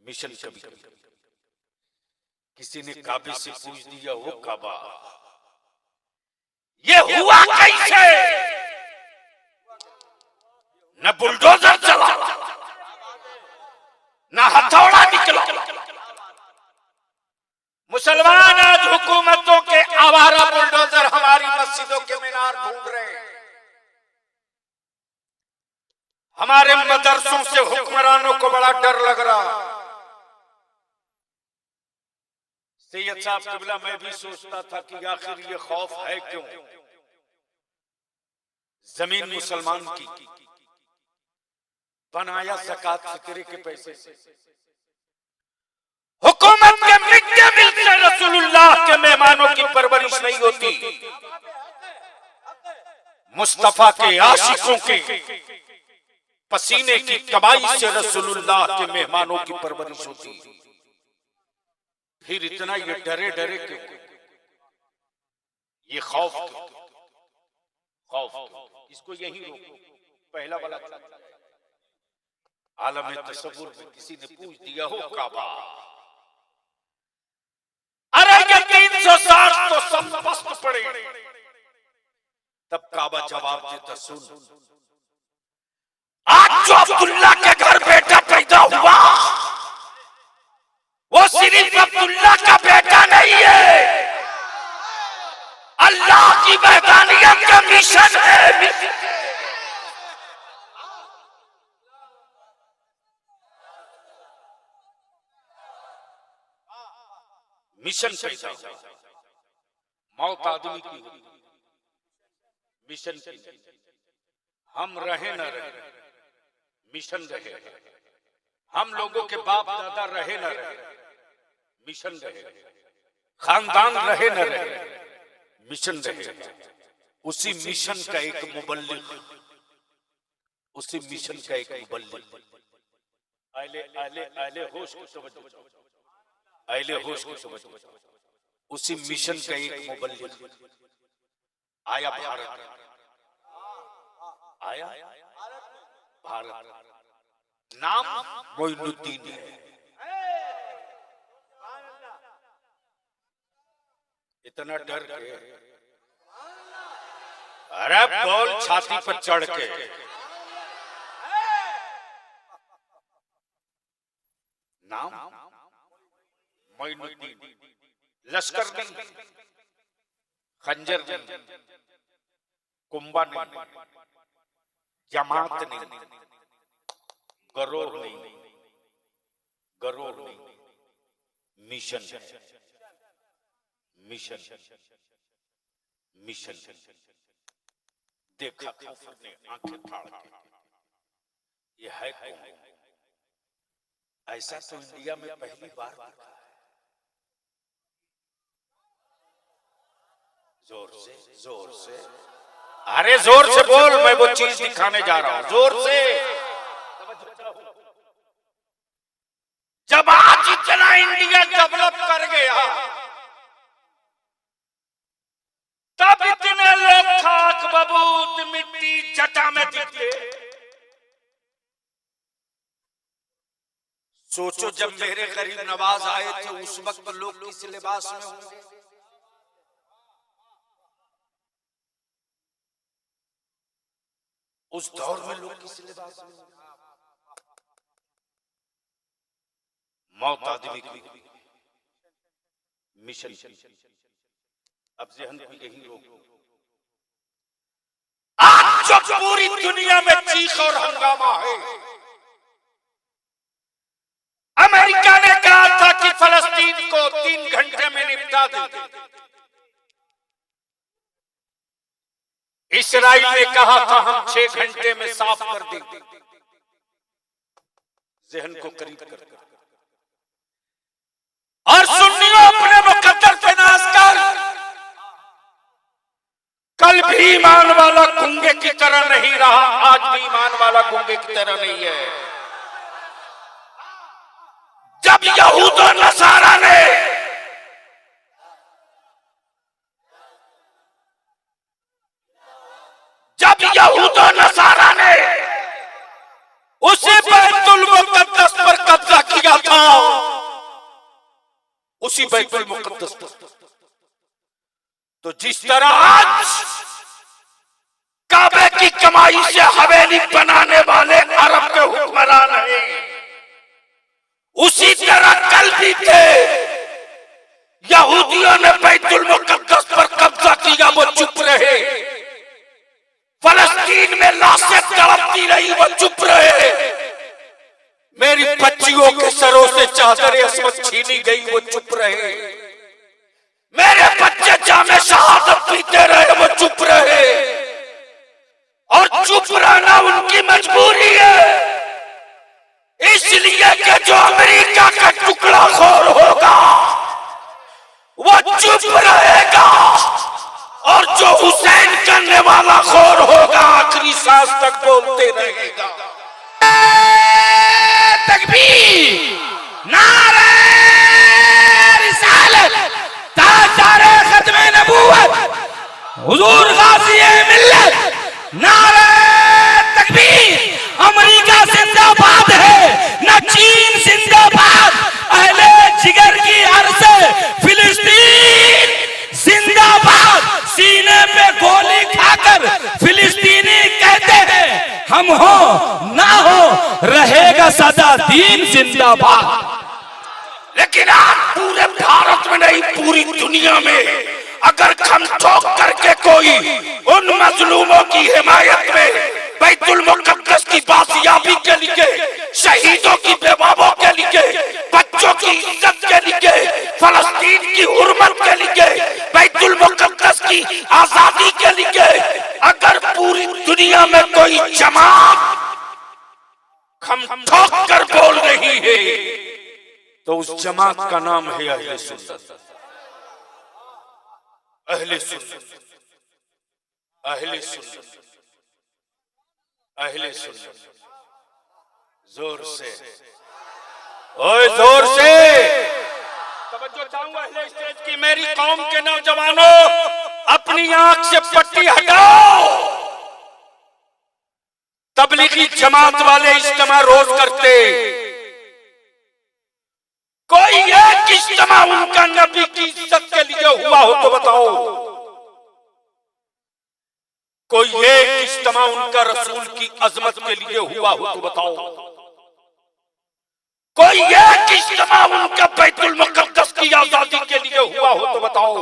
मिशन कभी कभी। किसी ने काबे से पूछ दिया, वो काबा ये हुआ कैसे? न बुलडोजर चला, न हथौड़ा निकला। मुसलमान आज हुकूमतों के आवारा बुलडोजर हमारी मस्जिदों के मीनार ढूंढ रहे हैं। हमारे मदरसों से हुक्मरानों को बड़ा डर लग रहा। सैयद साहब किबला, मैं भी सोचता था कि आखिर ये खौफ है क्यों? जमीन मुसलमान की, बनाया ज़कात फिक्रे के पैसे से। हुकूमत के मिड डे मील से रसूलुल्लाह के मेहमानों की परवरिश नहीं होती। मुस्तफा के आशिकों के पसीने की कमाई से रसूलुल्लाह के मेहमानों की परवरिश होती। फिर इतना ये डरे डरे क्यों? ये खौफ क्यों? खौफ क्यों? इसको यही रोको। पहला वाला आलम तसव्वुर में किसी ने पूछ दिया, हो काबा अरे ये 360 तो सब पस्त पड़े। तब काबा जवाब देता, सुन, आज जो अब्दुल्ला के घर बेटा पैदा हुआ वो सिर्फ अब्दुल्ला का बेटा नहीं है, अल्लाह की वहदानियत का मिशन है। मिशन पैदा हुआ, मौत आदमी की होती, मिशन की। हम रहे न रहे, मिशन रहे। हम लोगों के बाप दादा रहे न रहे, मिशन रहे। खानदान रहे न रहे, मिशन रहे। उसी मिशन का एक मुबल्लिग, उसी मिशन का एक मुबल्लिग। आले आले आले होश को समझो, आले होश को समझो। उसी मिशन का एक मुबल्लिग आया भारत, आया भारत। नाम मोइनुद्दीन है। इतना डर के, अरे बोल छाती पर चढ़ के, नाम मोइनुद्दीन। लश्कर नहीं, खंजर नहीं, कुंभा नहीं, जमात नहीं, गरोह नहीं, गरोह नहीं, मिशन, मिशन, मिशन। देखा काफिर ने आंखें फाड़ के, ये है कौन? ऐसा तो इंडिया में पहली बार देखा है। जोर से, जोर से, अरे जोर से बोल, मैं वो चीज दिखाने जा रहा हूं, जोर से। जब आज इतना इंडिया डेवलप कर गया, तब इतने लोग खाक बबूत मिट्टी जटा में दिखते। सोचो जब मेरे गरीब नवाज आए थे उस वक्त लोग किस लिबास में होंगे। उस दौर में लोग किस लिबास में होंगे। मौत आदमी की मिशन। अब जहन को यही रोक। आज जो पूरी दुनिया में चीख और हंगामा है, अमेरिका ने कहा था कि फलस्तीन को 3 घंटे में निपटा देंगे। इस्राइल ने कहा था हम 6 घंटे में साफ कर देंगे। जहन को करीब कर और सुन्नियों अपने मुकद्दर पे नाज कर। कल भी ईमान वाला गूंगे की तरह नहीं रहा, आज भी ईमान वाला गूंगे की तरह नहीं है। जब यहूद और नसारा ने उसी बैतुल मुक़द्दस पर कब्जा किया था, उसी बैतुल मुक़द्दस पर, तो जिस तरह आज काबे की कमाई से हवेली बनाने वाले अरब के हुक्मरान हैं, उसी तरह कल भी थे। यहूदियों ने बैतुल मुक़द्दस पर कब्जा किया, वो चुप रहे। फलस्तीन में लाशें तड़पती रही, वो चुप रहे। मेरी बच्चियों के सरों से चादरें अस्मत छीनी गई, वो चुप रहे। मेरे बच्चे जामे शहादत पीते रहे, वो चुप रहे। और चुप रहना उनकी मजबूरी है, इसलिए कि जो अमेरिका का टुकड़ा खोर होगा वो चुप रहेगा, और जो हुसैन करने वाला खोर होगा आखिरी सांस तक बोलते रहेगा। तकबीर, नारे रिसालत, ताजदारे खत्मे नबूवत, हुजूर गाज़ी मिल्लत, नारे तकबीर। अमेरिका जिंदाबाद है, न चीन जिंदाबाद, अहले जिगर की अर्ज़ फिलिस्तीन जिंदाबाद। सीने पे गोली खाकर फिलिस्तीनी कहते हैं हम हो ना हो रहेगा सदा दीन जिंदाबाद। लेकिन आज पूरे भारत में नहीं, पूरी दुनिया में अगर खम ठोक करके कोई उन मजलूमों की हिमायत में बैतुल मुक़द्दस की बासियाबी के लिए, शहीदों की बेवाओं के लिए, बच्चों की इज्जत के लिए, फलस्तीन की हुर्मत के लिए, बैतुल मुक़द्दस की आजादी के लिए अगर पूरी दुनिया में कोई जमात खम ठोक कर बोल रही है तो उस जमात का नाम है अहले सुन्नत। अहले सुन्नत, अहले सुन्नत, अहले सुन्नत। जोर से, ओए जोर से तवज्जो चाहूंगा अहले स्टेज की। मेरी कौम के नौजवानों, अपनी आंख से पट्टी हटाओ। तबलीगी जमात वाले इज्तिमा रोज करते, कोई एक इज्तिमा उनका नबी की इज्जत के लिए हुआ हो तो बताओ। कोई एक इज्तिमा उनका रसूल की अजमत के लिए हुआ हो तो बताओ। कोई एक इज्तिमा उनका बैतुल मुक़द्दस की आजादी के लिए हुआ हो तो बताओ।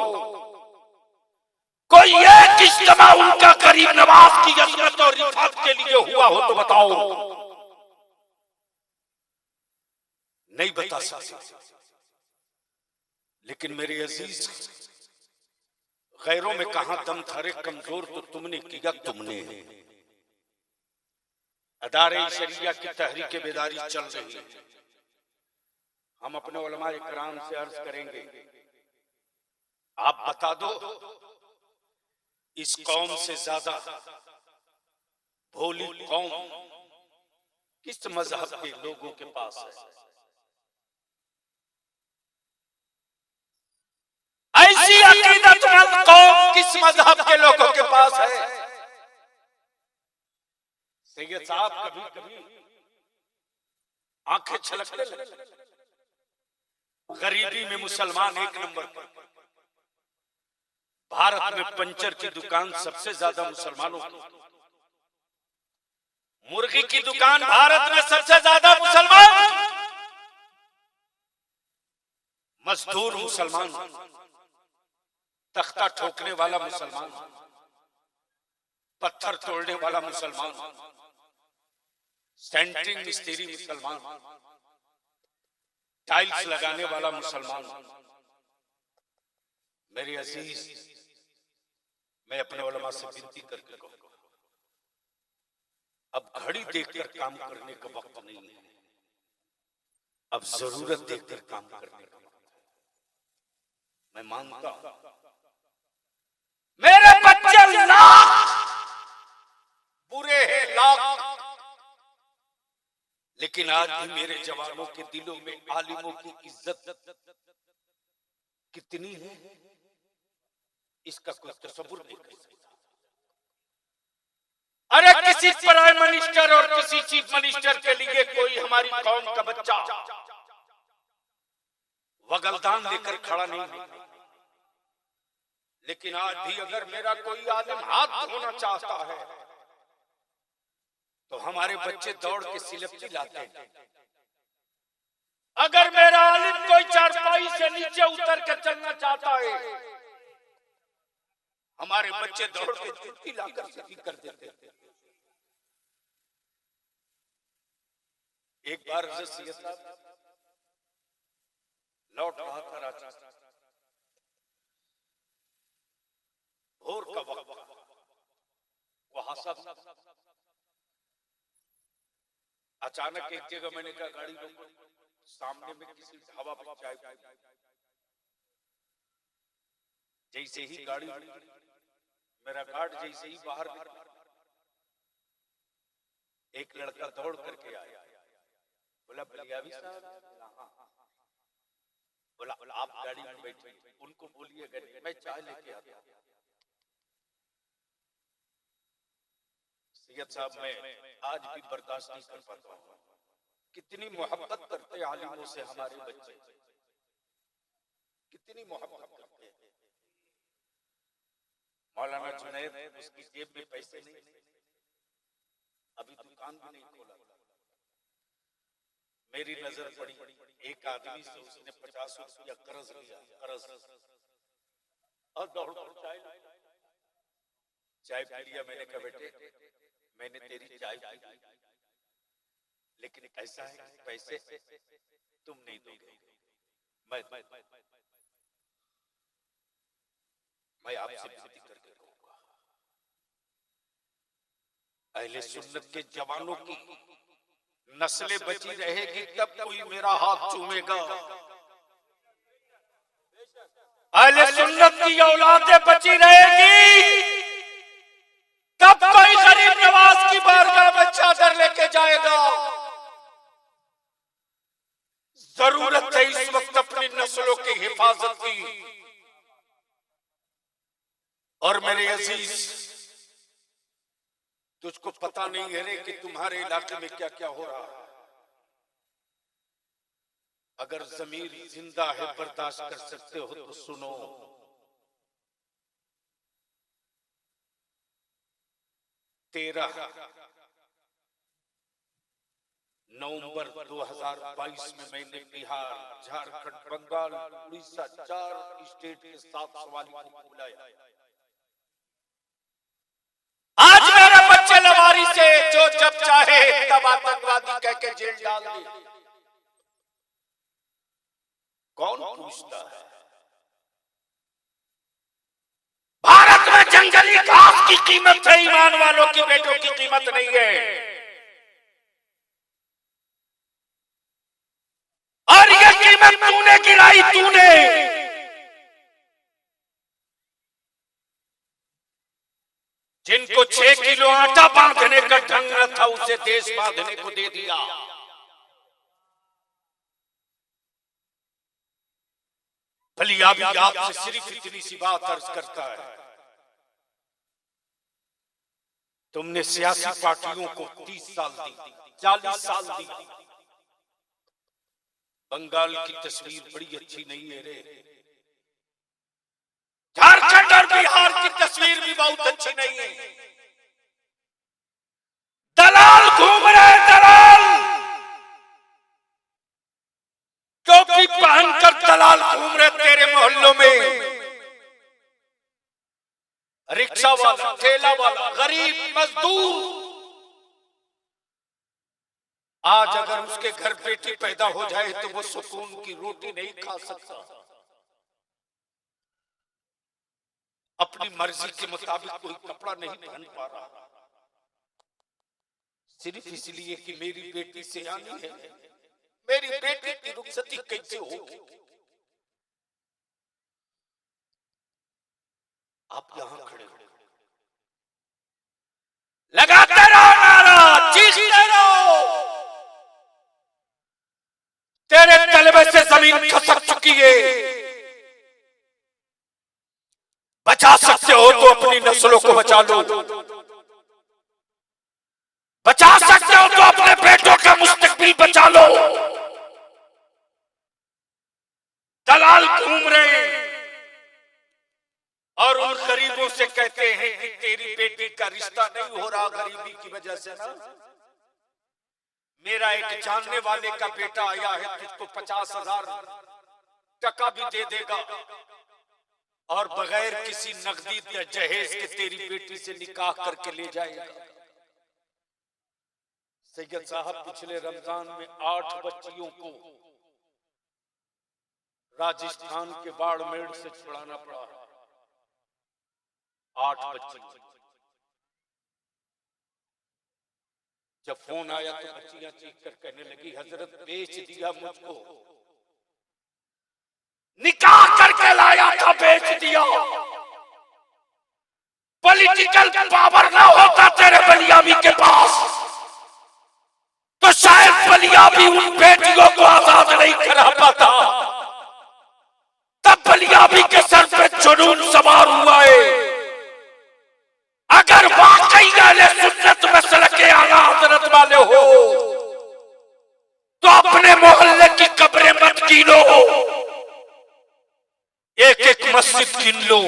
कोई एक इज्तिमा उनका गरीब नवाज की अजमत और रिफात के लिए हुआ हो तो बताओ। नहीं बता सकते। लेकिन मेरे अजीज, गैरों में कहां दम थारे कमजोर तो तुमने किया, तुमने। अदारे शरिया की तहरीक बेदारी चल रही है। हम अपने उलमा इकराम से अर्ज करेंगे, आप बता दो इस कौम से ज्यादा भोली कौम किस मजहब के लोगों के पास है? ऐसी अकीदतमंद कौम किस मजहब के लोगों के पास है? सैयद साहब कभी कभी आंखें छलकने लगती। गरीबी में मुसलमान एक नंबर पर। भारत में पंचर की दुकान सबसे ज्यादा मुसलमानों की। मुर्गी की दुकान भारत में सबसे ज्यादा मुसलमान। मजदूर मुसलमान, तख्ता ठोकने वाला मुसलमान, पत्थर तोड़ने वाला मुसलमान, सेंटरिंग मिस्त्री मुसलमान, टाइल्स लगाने वाला मुसलमान। मेरे अजीज, मैं अपने उलमा से विनती करके कहूंगा, अब घड़ी देखकर काम करने का वक्त नहीं है, अब जरूरत देखकर काम करने का वक्त है। मैं मानता हूं मेरे बच्चे लाख बुरे हैं, लाख, लेकिन आज भी मेरे जवानों के दिलों में आलिमों की इज्जत कितनी है, इसका कोई तसव्वुर नहीं कर सकता। अरे किसी प्राइम मिनिस्टर और किसी चीफ मिनिस्टर के लिए कोई हमारी कौम का बच्चा वगलदान लेकर खड़ा नहीं होता, लेकिन आज भी अगर मेरा कोई आलिम हाथ धोना चाहता है तो हमारे बच्चे दौड़ के सिलपटी लाते हैं। अगर मेरा आलिम कोई चारपाई से नीचे उतर के चलना चाहता है, हमारे बच्चे दौड़ के जुत्ती लाकर सीधी कर देते हैं। एक बार रज़िया साहब लौट रहा था रांची, भोर का वक्त, वहां सब अचानक एक जगह मैंने कहा गाड़ी रोको, सामने में किसी ढाबा पर चाय, जैसे ही गाड़ी मेरा गार्ड जैसे ही बाहर निकला, एक लड़का दौड़ करके आया, बोला बलियावी साहब, बोला आप गाड़ी में बैठे, उनको बोलिए मैं चाय लेके आता। सैयद साहब, मैं आज भी बर्दाश्त नहीं कर पाता हूँ, कितनी मोहब्बत करते आलिमों से हमारे बच्चे, कितनी मोहब्बत करते हैं। मौलाना जुनैद, उसकी जेब में पैसे नहीं, अभी दुकान भी नहीं खोला। मेरी नजर पड़ी, एक आदमी से उसने 50 रुपया कर्ज लिया, कर्ज, और दौड़ चाय पी लिया। मैंने कहा बेटे, मैंने तेरी चाय पी, लेकिन ऐसा है पैसे तुम नहीं दोगे, मैं आपसे विनती करके कहूंगा, अहले सुन्नत के जवानों की नस्लें बची रहेगी तब कोई मेरा हाथ चूमेगा। अहले सुन्नत की औलादें बची रहेगी तब कोई गरीब नवाज की बारगाह में चादर लेके जाएगा। जरूरत है इस वक्त अपनी नस्लों की हिफाजत की। और मेरे अजीज, तुझको पता नहीं है रे कि तुम्हारे इलाके में क्या क्या हो रहा है। अगर ज़मीर जिंदा है, बर्दाश्त कर सकते हो तो सुनो। 13 नवंबर 2022 में मैंने बिहार, झारखंड, बंगाल, उड़ीसा, 4 स्टेट के 7 सवाली को बुलाया। आज मेरे बच्चे लवारी से जो जब चाहे तब आतंकवादी कह के जेल डाल दे, कौन पूछता है? भारत में जंगली घास की कीमत है, ईमान वालों की बेटों की कीमत नहीं है। और ये कीमत तूने गिराई, तूने। जिनको 6 किलो आटा बांधने का ढंग न था, उसे देश बांधने को दे दिया। भलिया भी आपसे सिर्फ इतनी सी बात अर्ज करता है, तुमने सियासी पार्टियों को 30 साल दी, 40 साल दी, बंगाल की तस्वीर बड़ी अच्छी नहीं है रे, झारखंड और बिहार की तस्वीर भी बहुत अच्छी नहीं है। दलाल घूम रहे दलाल, टोपी पहनकर दलाल घूम रहे तेरे मोहल्लों में। रिक्शा वाला, ठेला वाला, गरीब मजदूर, आज अगर उसके घर बेटी पैदा हो जाए तो वो सुकून की रोटी नहीं खा सकता। अपनी मर्जी के मुताबिक कोई कपड़ा नहीं पहन पा रहा, सिर्फ इसलिए कि मेरी बेटी से आनी है, मेरी बेटी की रुखसती कैसे होगी। आप यहां खड़े हो, लगाते रहो नारा, चीखते रहो। तेरे तलबे से जमीन खसक चुकी है, बचा सकते हो तो अपनी नस्लों को बचा लो, बचा सकते हो तो अपने बेटों का मुस्तकबिल बचा लो। दलाल घूम रहे हैं और उन गरीबों से कहते हैं कि तेरी बेटी का रिश्ता नहीं हो रहा गरीबी की वजह से ना। मेरा एक जानने वाले का बेटा आया है, तुझको 50,000 टका भी दे देगा और बगैर किसी नकदी या जहेज के तेरी बेटी से निकाह करके ले जाएगा। सैयद साहब पिछले रमजान में 8 बच्चियों को राजस्थान के बाड़मेर से छुड़ाना पड़ा। 8 बच्ची। जब फोन आया तो बच्चियां चीख कर कहने लगी, हजरत बेच दिया मुझको, निकाह करके लाया था बेच दिया। पॉलिटिकल पावर ना होता तेरे बलियामी के पास तो शायद बलियामी उन बेटियों को आजाद नहीं करा पाता। तब बलियामी के सर पे जुनून सवार हुआ है। अगर वाकई अहले सुन्नत मसलके आला हज़रत वाले हो तो अपने मोहल्ले की कब्रें मत गिनो, एक एक मस्जिद गिन लो,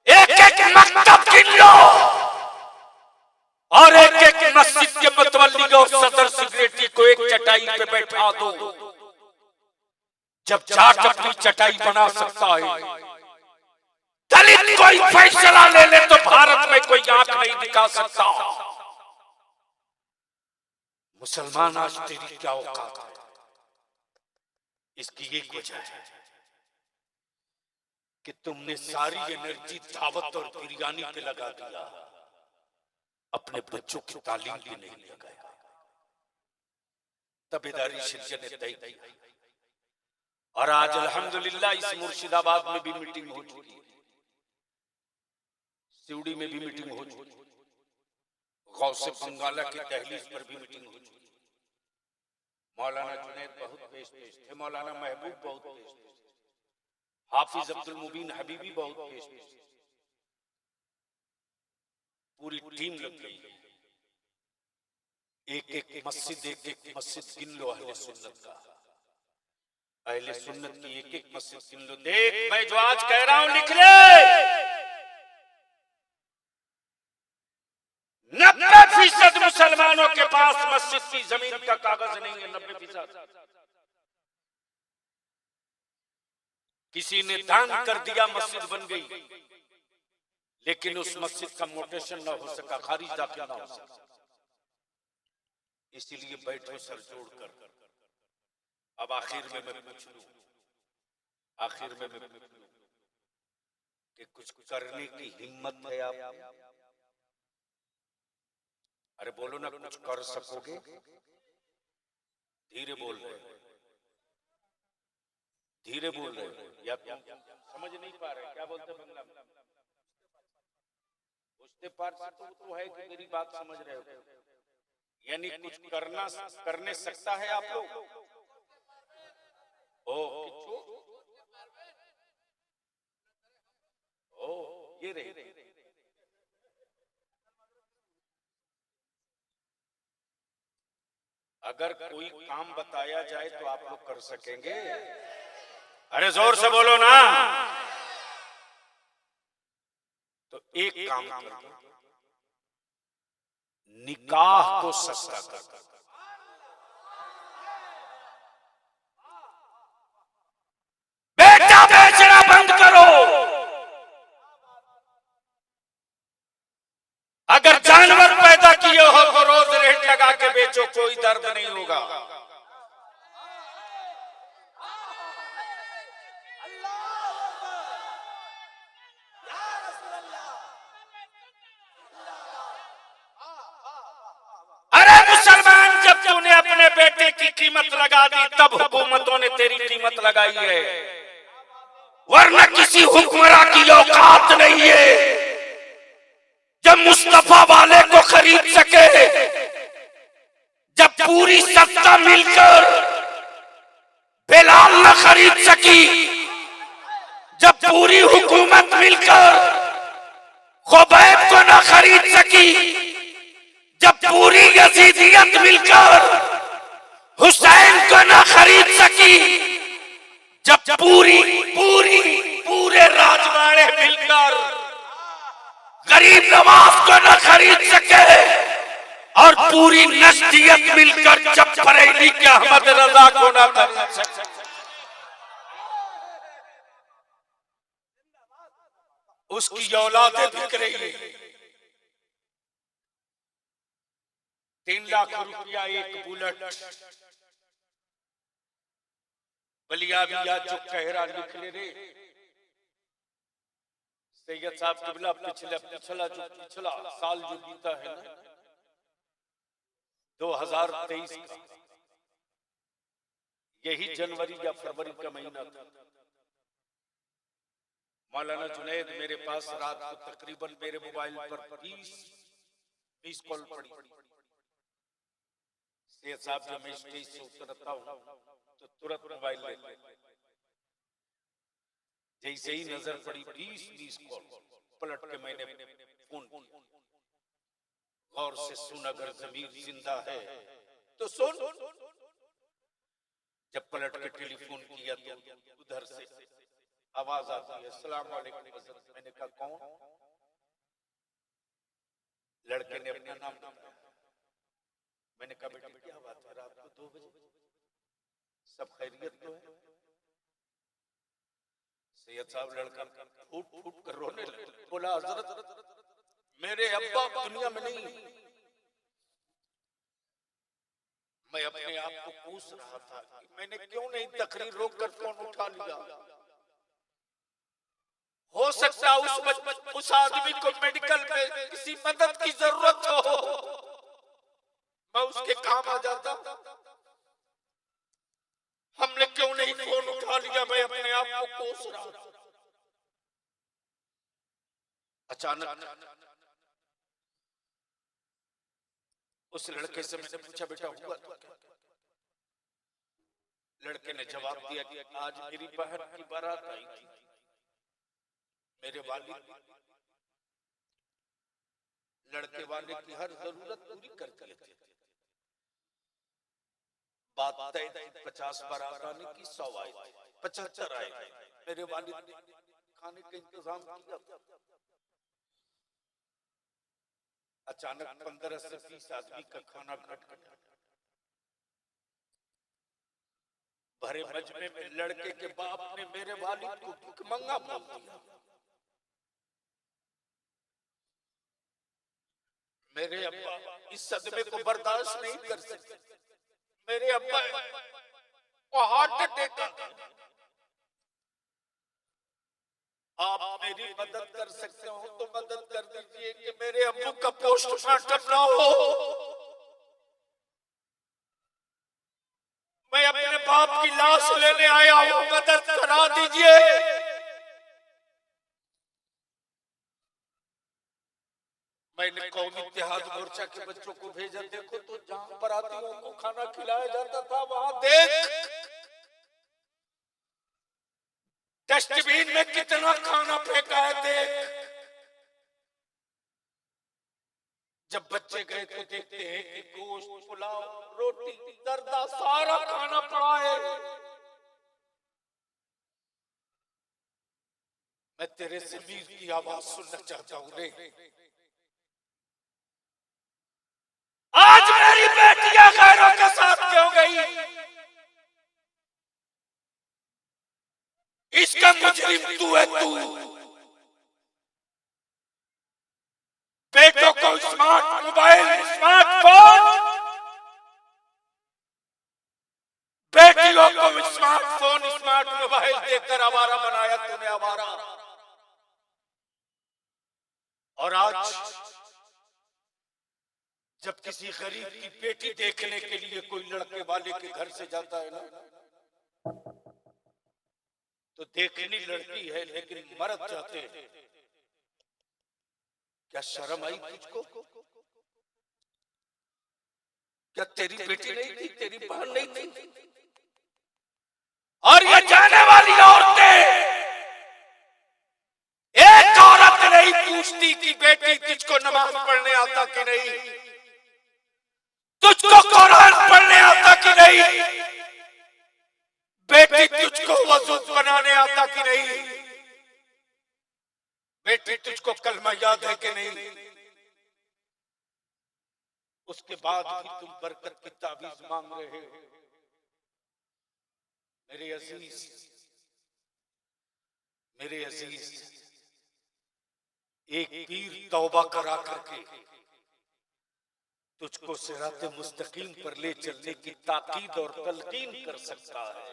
एक एक मकतब गिन लो और एक एक मस्जिद के मुतवल्ली और सदर सेक्रेटरी को एक चटाई पे बैठा दो। जब जाट अपनी चटाई बना सकता है, दलित कोई फैसला ले ले तो भारत में कोई आंख नहीं दिखा सकता। मुसलमान आज तेरी क्या औकात है? इसकी एक वजह है कि तुमने सारी एनर्जी दावत और बिरयानी पे लगा दिया, अपने बच्चों की तालीम भी नहीं लगाया। तबेदारी शरियत ने तय की और आज अल्हम्दुलिल्लाह इस मुर्शिदाबाद में भी मीटिंग हो चुकी है, सिवड़ी में भी मीटिंग हो चुकी है, गौसे बंगाला की दहलीज पर भी मीटिंग हो चुकी है। मौलाना जुनैद बहुत पेश थे, मौलाना महबूब बहुत पेश थे, हाफिज अब्दुल मुबीन हबीबी बहुत पेश थे। पूरी टीम लग गई। एक एक मस्जिद गिन लो अहले सुन्नत का, अहले सुन्नत की एक एक मस्जिद गिन लो। देख मैं जो आज कह रहा हूं लिख ले, 90% मुसलमानों के पास मस्जिद की जमीन का कागज नहीं है। 90% किसी ने दान कर दिया, मस्जिद बन गई, लेकिन उस मस्जिद का मोटेशन ना हो सका, खारिज दाखिल ना हो सका। इसीलिए बैठो सर जोड़कर। अब आखिर में मैं पूछ लूं, आखिर में मैं पूछ लूं कि कुछ करने की हिम्मत है आप? अरे बोलो ना, कुछ कर सकोगे? धीरे बोल रहे, धीरे बोल रहे या समझ नहीं पा रहे? क्या बोलते बंगला में? उसके पार तो है कि मेरी बात समझ रहे हो? यानी कुछ करने सकता है आप लोग? ये रहे। अगर कोई काम बताया जाए तो आप लोग कर सकेंगे? अरे जोर से बोलो ना। तो एक काम करो, निकाह को सस्ता कर दो। बेटा बेचना बंद करो। अगर जानवर पैदा किए हो तो रोज रेट लगा के बेचो, कोई दर्द नहीं होगा। अरे मुसलमान, जब तूने अपने बेटे की कीमत लगा दी तब हुकूमतों ने तेरी कीमत लगाई है, वरना किसी हुक्मरान की औकात नहीं है जब मुस्तफा वाले को खरीद सके। जब पूरी सत्ता मिलकर बिलाल न खरीद सकी, जब पूरी हुकूमत मिलकर खुबैब को न खरीद सकी, जब पूरी यजीदियत मिलकर हुसैन को न खरीद सकी, जब पूरे राजवाड़े मिलकर गरीब नवाज को न खरीद सके, और पूरी नस्तियत मिलकर जब बरेली के अहमद रजा को न खरीद सके। उसकी औलादें बिक रही है। 3 लाख रुपया एक बुलेट। बलिया भी आज जो कहरा लिख ले रे सैयद साहब किबला, पिछला साल जो बीता है ना 2023 का, यही जनवरी या फरवरी का महीना था। मौलाना जुनैद मेरे पास रात को तकरीबन मेरे मोबाइल पर 20 कॉल पड़ी। सैयद साहब जब मैं स्टेज से उतरता हूँ तो तुरंत मोबाइल ले, जैसे ही नजर पड़ी 20 कॉल, पलट के मैंने फोन किया। गौर से सुन, अगर ज़मीर जिंदा है तो सुन। जब पलट के टेलीफोन किया तो उधर से आवाज आती है, अस्सलाम वालेकुम। मैंने कहा कौन? लड़के ने अपना नाम बताया। मैंने कहा बेटा क्या बात है, रात को 2 बजे सब खैरियत तो है? सैयद साहब लड़का फूट कर रोने लगा। बोला हजरत मेरे अब्बा दुनिया में नहीं, मैं अपने आप को पूछ रहा था कि मैंने क्यों नहीं तकरीर रोक कर फोन उठा लिया। हो सकता उस आदमी को मेडिकल में किसी मदद की जरूरत हो, मैं उसके काम आ जाता। हमने क्यों नहीं फोन उठा लिया? मैं अपने आप को कोस रहा था। अचानक उस लड़के से मैंने पूछा बेटा हुआ तो क्या? लड़के ने जवाब दिया कि आज मेरी बहन की बारात आई थी, मेरे वालिद लड़के वाले की हर जरूरत पूरी कर दिए थे। बात तय 50 बारात आने की, 100 आए, 75 आए। मेरे वालिद ने खाने का इंतजाम किया। अचानक 15 से 20 आदमी का खाना घट गया। भरे मजमे में लड़के के बाप ने मेरे वालिद को भिखमंगा बोल दिया। मेरे अब्बा इस सदमे को बर्दाश्त नहीं कर सकते। मेरे अब्बा को हार्ट अटैक आ गया। आप मेरी मदद कर सकते हो तो मदद कर दीजिए कि मेरे अब्बू का पोस्टमार्टम ना हो। मैं अपने बाप की लाश लेने आया हूँ, मदद करा दीजिए। मैंने कौमी इत्तेहाद मोर्चा के बच्चों को भेजा। देखो तो जहां बरातियों को खाना खिलाया जाता था वहां देख डस्टबिन में कितना खाना फेंका है। देख जब बच्चे गए तो देखते हैं कि गोश्त, पुलाव, रोटी, दर्दा सारा खाना पड़ा है। मैं तेरे ज़मीर की आवाज सुनना चाहता हूं रे। आज मेरी बेटियां गैरों के साथ क्यों गई? इसका मुजरिम तू है तू। बेटों को स्मार्ट मोबाइल, स्मार्टफोन, बेटियों को स्मार्टफोन, स्मार्ट मोबाइल देकर आवारा बनाया तूने, आवारा। और आज जब किसी गरीब की बेटी देखने के लिए कोई लड़के वाले के घर से जाता है ना, तो देखनी लड़की है लेकिन मर्द जाते हैं। क्या शर्म आई तुझको? क्या तेरी बेटी नहीं थी, तेरी बहन नहीं थी? और ये जाने वाली औरतें, एक औरत नहीं पूछती कि बेटी तुझको नमाज पढ़ने आता कि नहीं, तुझको कुरान पढ़ने आता कि नहीं, बेटी तुझको वज़ू बनाने आता कि नहीं, बेटी तुझको कलमा याद है कि नहीं। उसके बाद भी तुम बरकत की ताबीज मांग रहे हो। मेरे अजीज, मेरे अजीज, एक पीर तौबा करा करके तुझको सिराते मुस्तकीम पर ले चलने की ताकीद और तलकीन कर सकता है।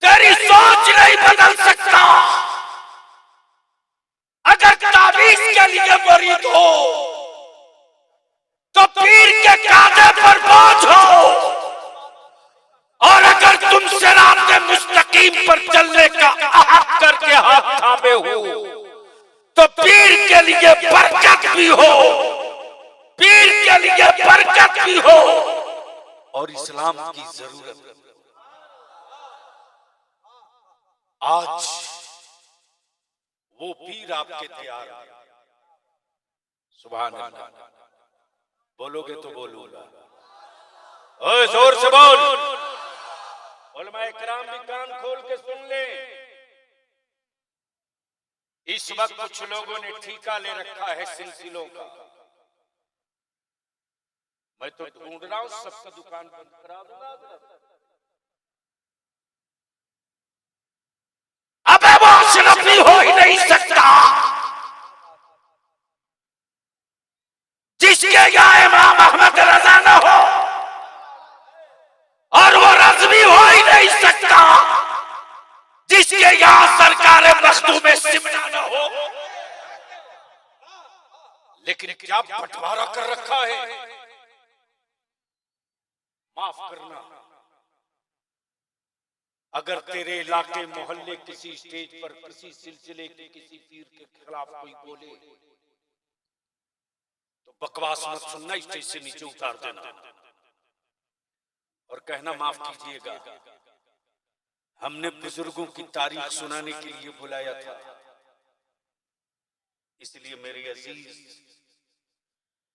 तेरी सोच नहीं बदल सकता। अगर ताबीज के लिए मरीद हो तो पीर के कांधे पर बोझ हो, और अगर तुम सिराते मुस्तकीम पर चलने का अहद करके हाथ थामे हो तो पीर के लिए बरकत भी हो, पीर के लिए बरकत भी हो और इस्लाम की जरूरत। आज वो पीर आपके तैयार है। सुभान अल्लाह। बोलोगे तो बोलूंगा। ओए जोर से बोल। उलमा इकराम भी कान खोल के सुन ले। इस वक्त कुछ लोगों ने ठेका ले रखा है सिलसिलों का। मैं तो ढूंढ रहा हूं सबका दुकान बंद करा दूंगा। अबे वो अशरफी हो ही नहीं सकता जिसके यहाँ इमाम अहमद रजा न हो, और वो रज़वी हो ही नहीं सकता जिसके यहाँ सरकार मखदूम सिमना न हो। लेकिन क्या बंटवारा कर रखा है। माफ करना, अगर तेरे इलाके मोहल्ले किसी स्टेज पर किसी सिलसिले के किसी पीर के खिलाफ कोई बोले तो बकवास मत सुनना, स्टेज से नीचे उतार देना और कहना माफ कीजिएगा, हमने बुजुर्गों की तारीख सुनाने के लिए बुलाया था। इसलिए मेरे अजीज,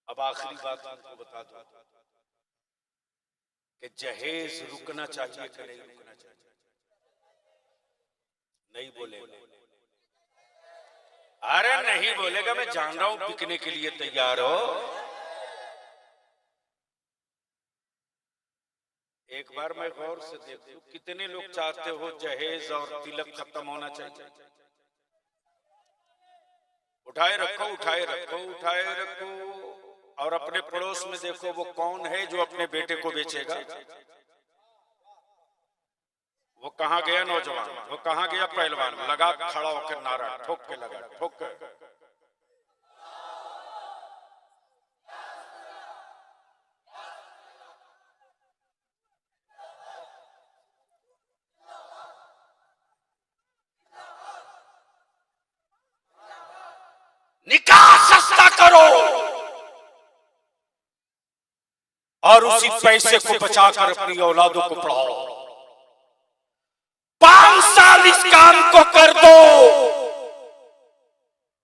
अब आखिरी बात आपको बता दूं कि जहेज रुकना चाहिए कि नहीं रुकना चाहिए। नहीं बोलेगा। अरे नहीं बोलेगा, मैं जान रहा हूं बिकने के लिए तैयार हो। एक बार मैं गौर से देखूं कितने लोग चाहते हो जहेज और तिलक खत्म होना चाहिए। उठाए रखो, उठाए रखो, उठाए रखो। और अपने पड़ोस में देखो वो कौन है जो अपने बेटे को बेचेगा। वो कहां गया नौजवान, वो कहां गया पहलवान, लगा खड़ा होकर नारा ठोक के लगा, ठोक के। निकाह सस्ता करो और उसी पैसे को बचाकर अपनी औलादों को पढ़ाओ। 5 साल इस काम को कर दो,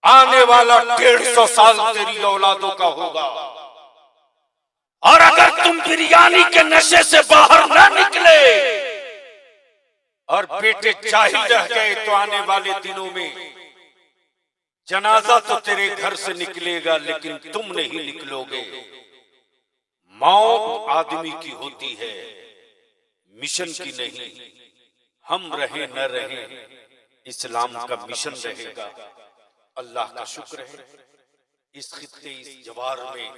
आने वाला 150 साल तेरी औलादों का होगा। और अगर तुम बिरयानी के नशे से बाहर ना निकले और बेटे जाहिल रह गए तो आने वाले दिनों में जनाजा तो तेरे घर से निकलेगा लेकिन तुम नहीं निकलोगे। मौत आदमी की होती है, मिशन की नहीं। हम रहे न रहे, इस्लाम का मिशन रहेगा। अल्लाह का शुक्र है इस खित्ते इस जवार में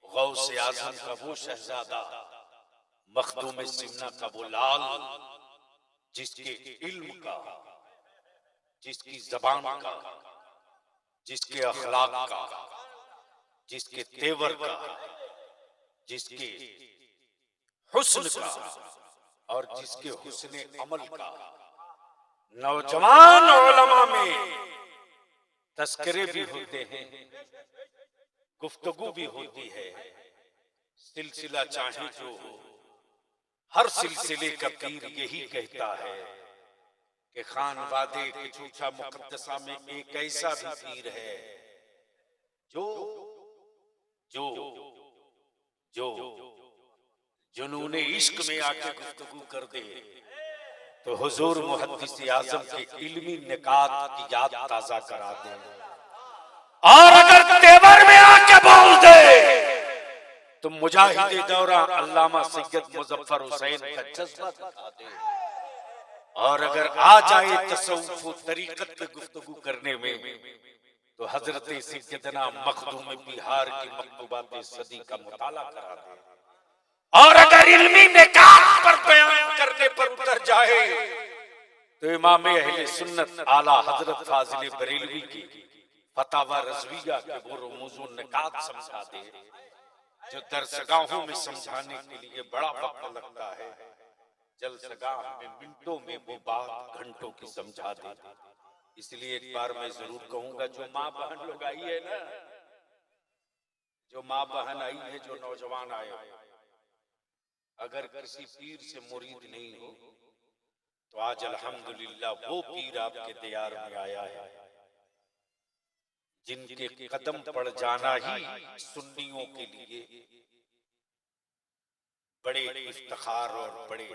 गौसे आजम का वो शहजादा, मखदूम सिमना का वो लाल, जिसके इल्म का, जिसकी जबान का, जिसके अखलाक का, जिसके तेवर का, जिसके हुस्न का और जिसके हुस्न अमल का नौजवान उलमा में तस्करे भी होते हैं, गुफ्तगू भी होती है। सिलसिला चाहे जो हो, हर सिलसिले का पीर यही कहता है कि खान वादे के झूठा मुकद्दसा में एक ऐसा भी पीर है जो जो जो जुनूने इश्क में आके गुफ्तगू कर दे तो हुजूर मुहद्दिस आजम के इल्मी निकात की याद ताजा करा दे। और अगर तेवर में आके बोल दे तो मुजाहिदे दौरा अल्लामा सैयद मुजफ्फर हुसैन का जज्बा दिखा दे। और अगर आ जाए तसव्वुफ व तरीकत पे गुफ्तगू करने में तो हजरत सैयदना मखदूम बिहार की मकतूबात सदी का मुताला करा दे। और अगर इल्मी निकात पर बयान करने पर उतर जाए तो इमाम अहले सुन्नत आला हजरत फाजिल बरेलवी की फतावा रज़विया के वो रुमूज़ निकात समझा दे जो दरसगाहों में समझाने के लिए बड़ा वक्त लगता है, जलसगाह में मिनटों में वो बात घंटों की समझा दे। इसलिए एक बार मैं जरूर कहूंगा, जो माँ बहन लोग आई है ना, जो माँ बहन आई है, जो नौजवान आए, अगर किसी पीर से मुरीद नहीं हो तो आज अल्हम्दुलिल्लाह वो पीर आपके दियार में आया है जिनके कदम पड़ जाना ही सुन्नियों के लिए बड़े इफ्तिखार और बड़ी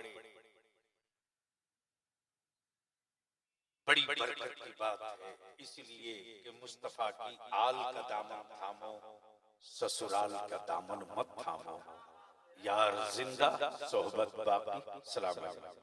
बरकत की बात है। इसलिए कि मुस्तफा की आल का दामन थामो, ससुराल का दामन मत थामो, यार जिंदा सोहबत बाकी। सलाम अलैकुम।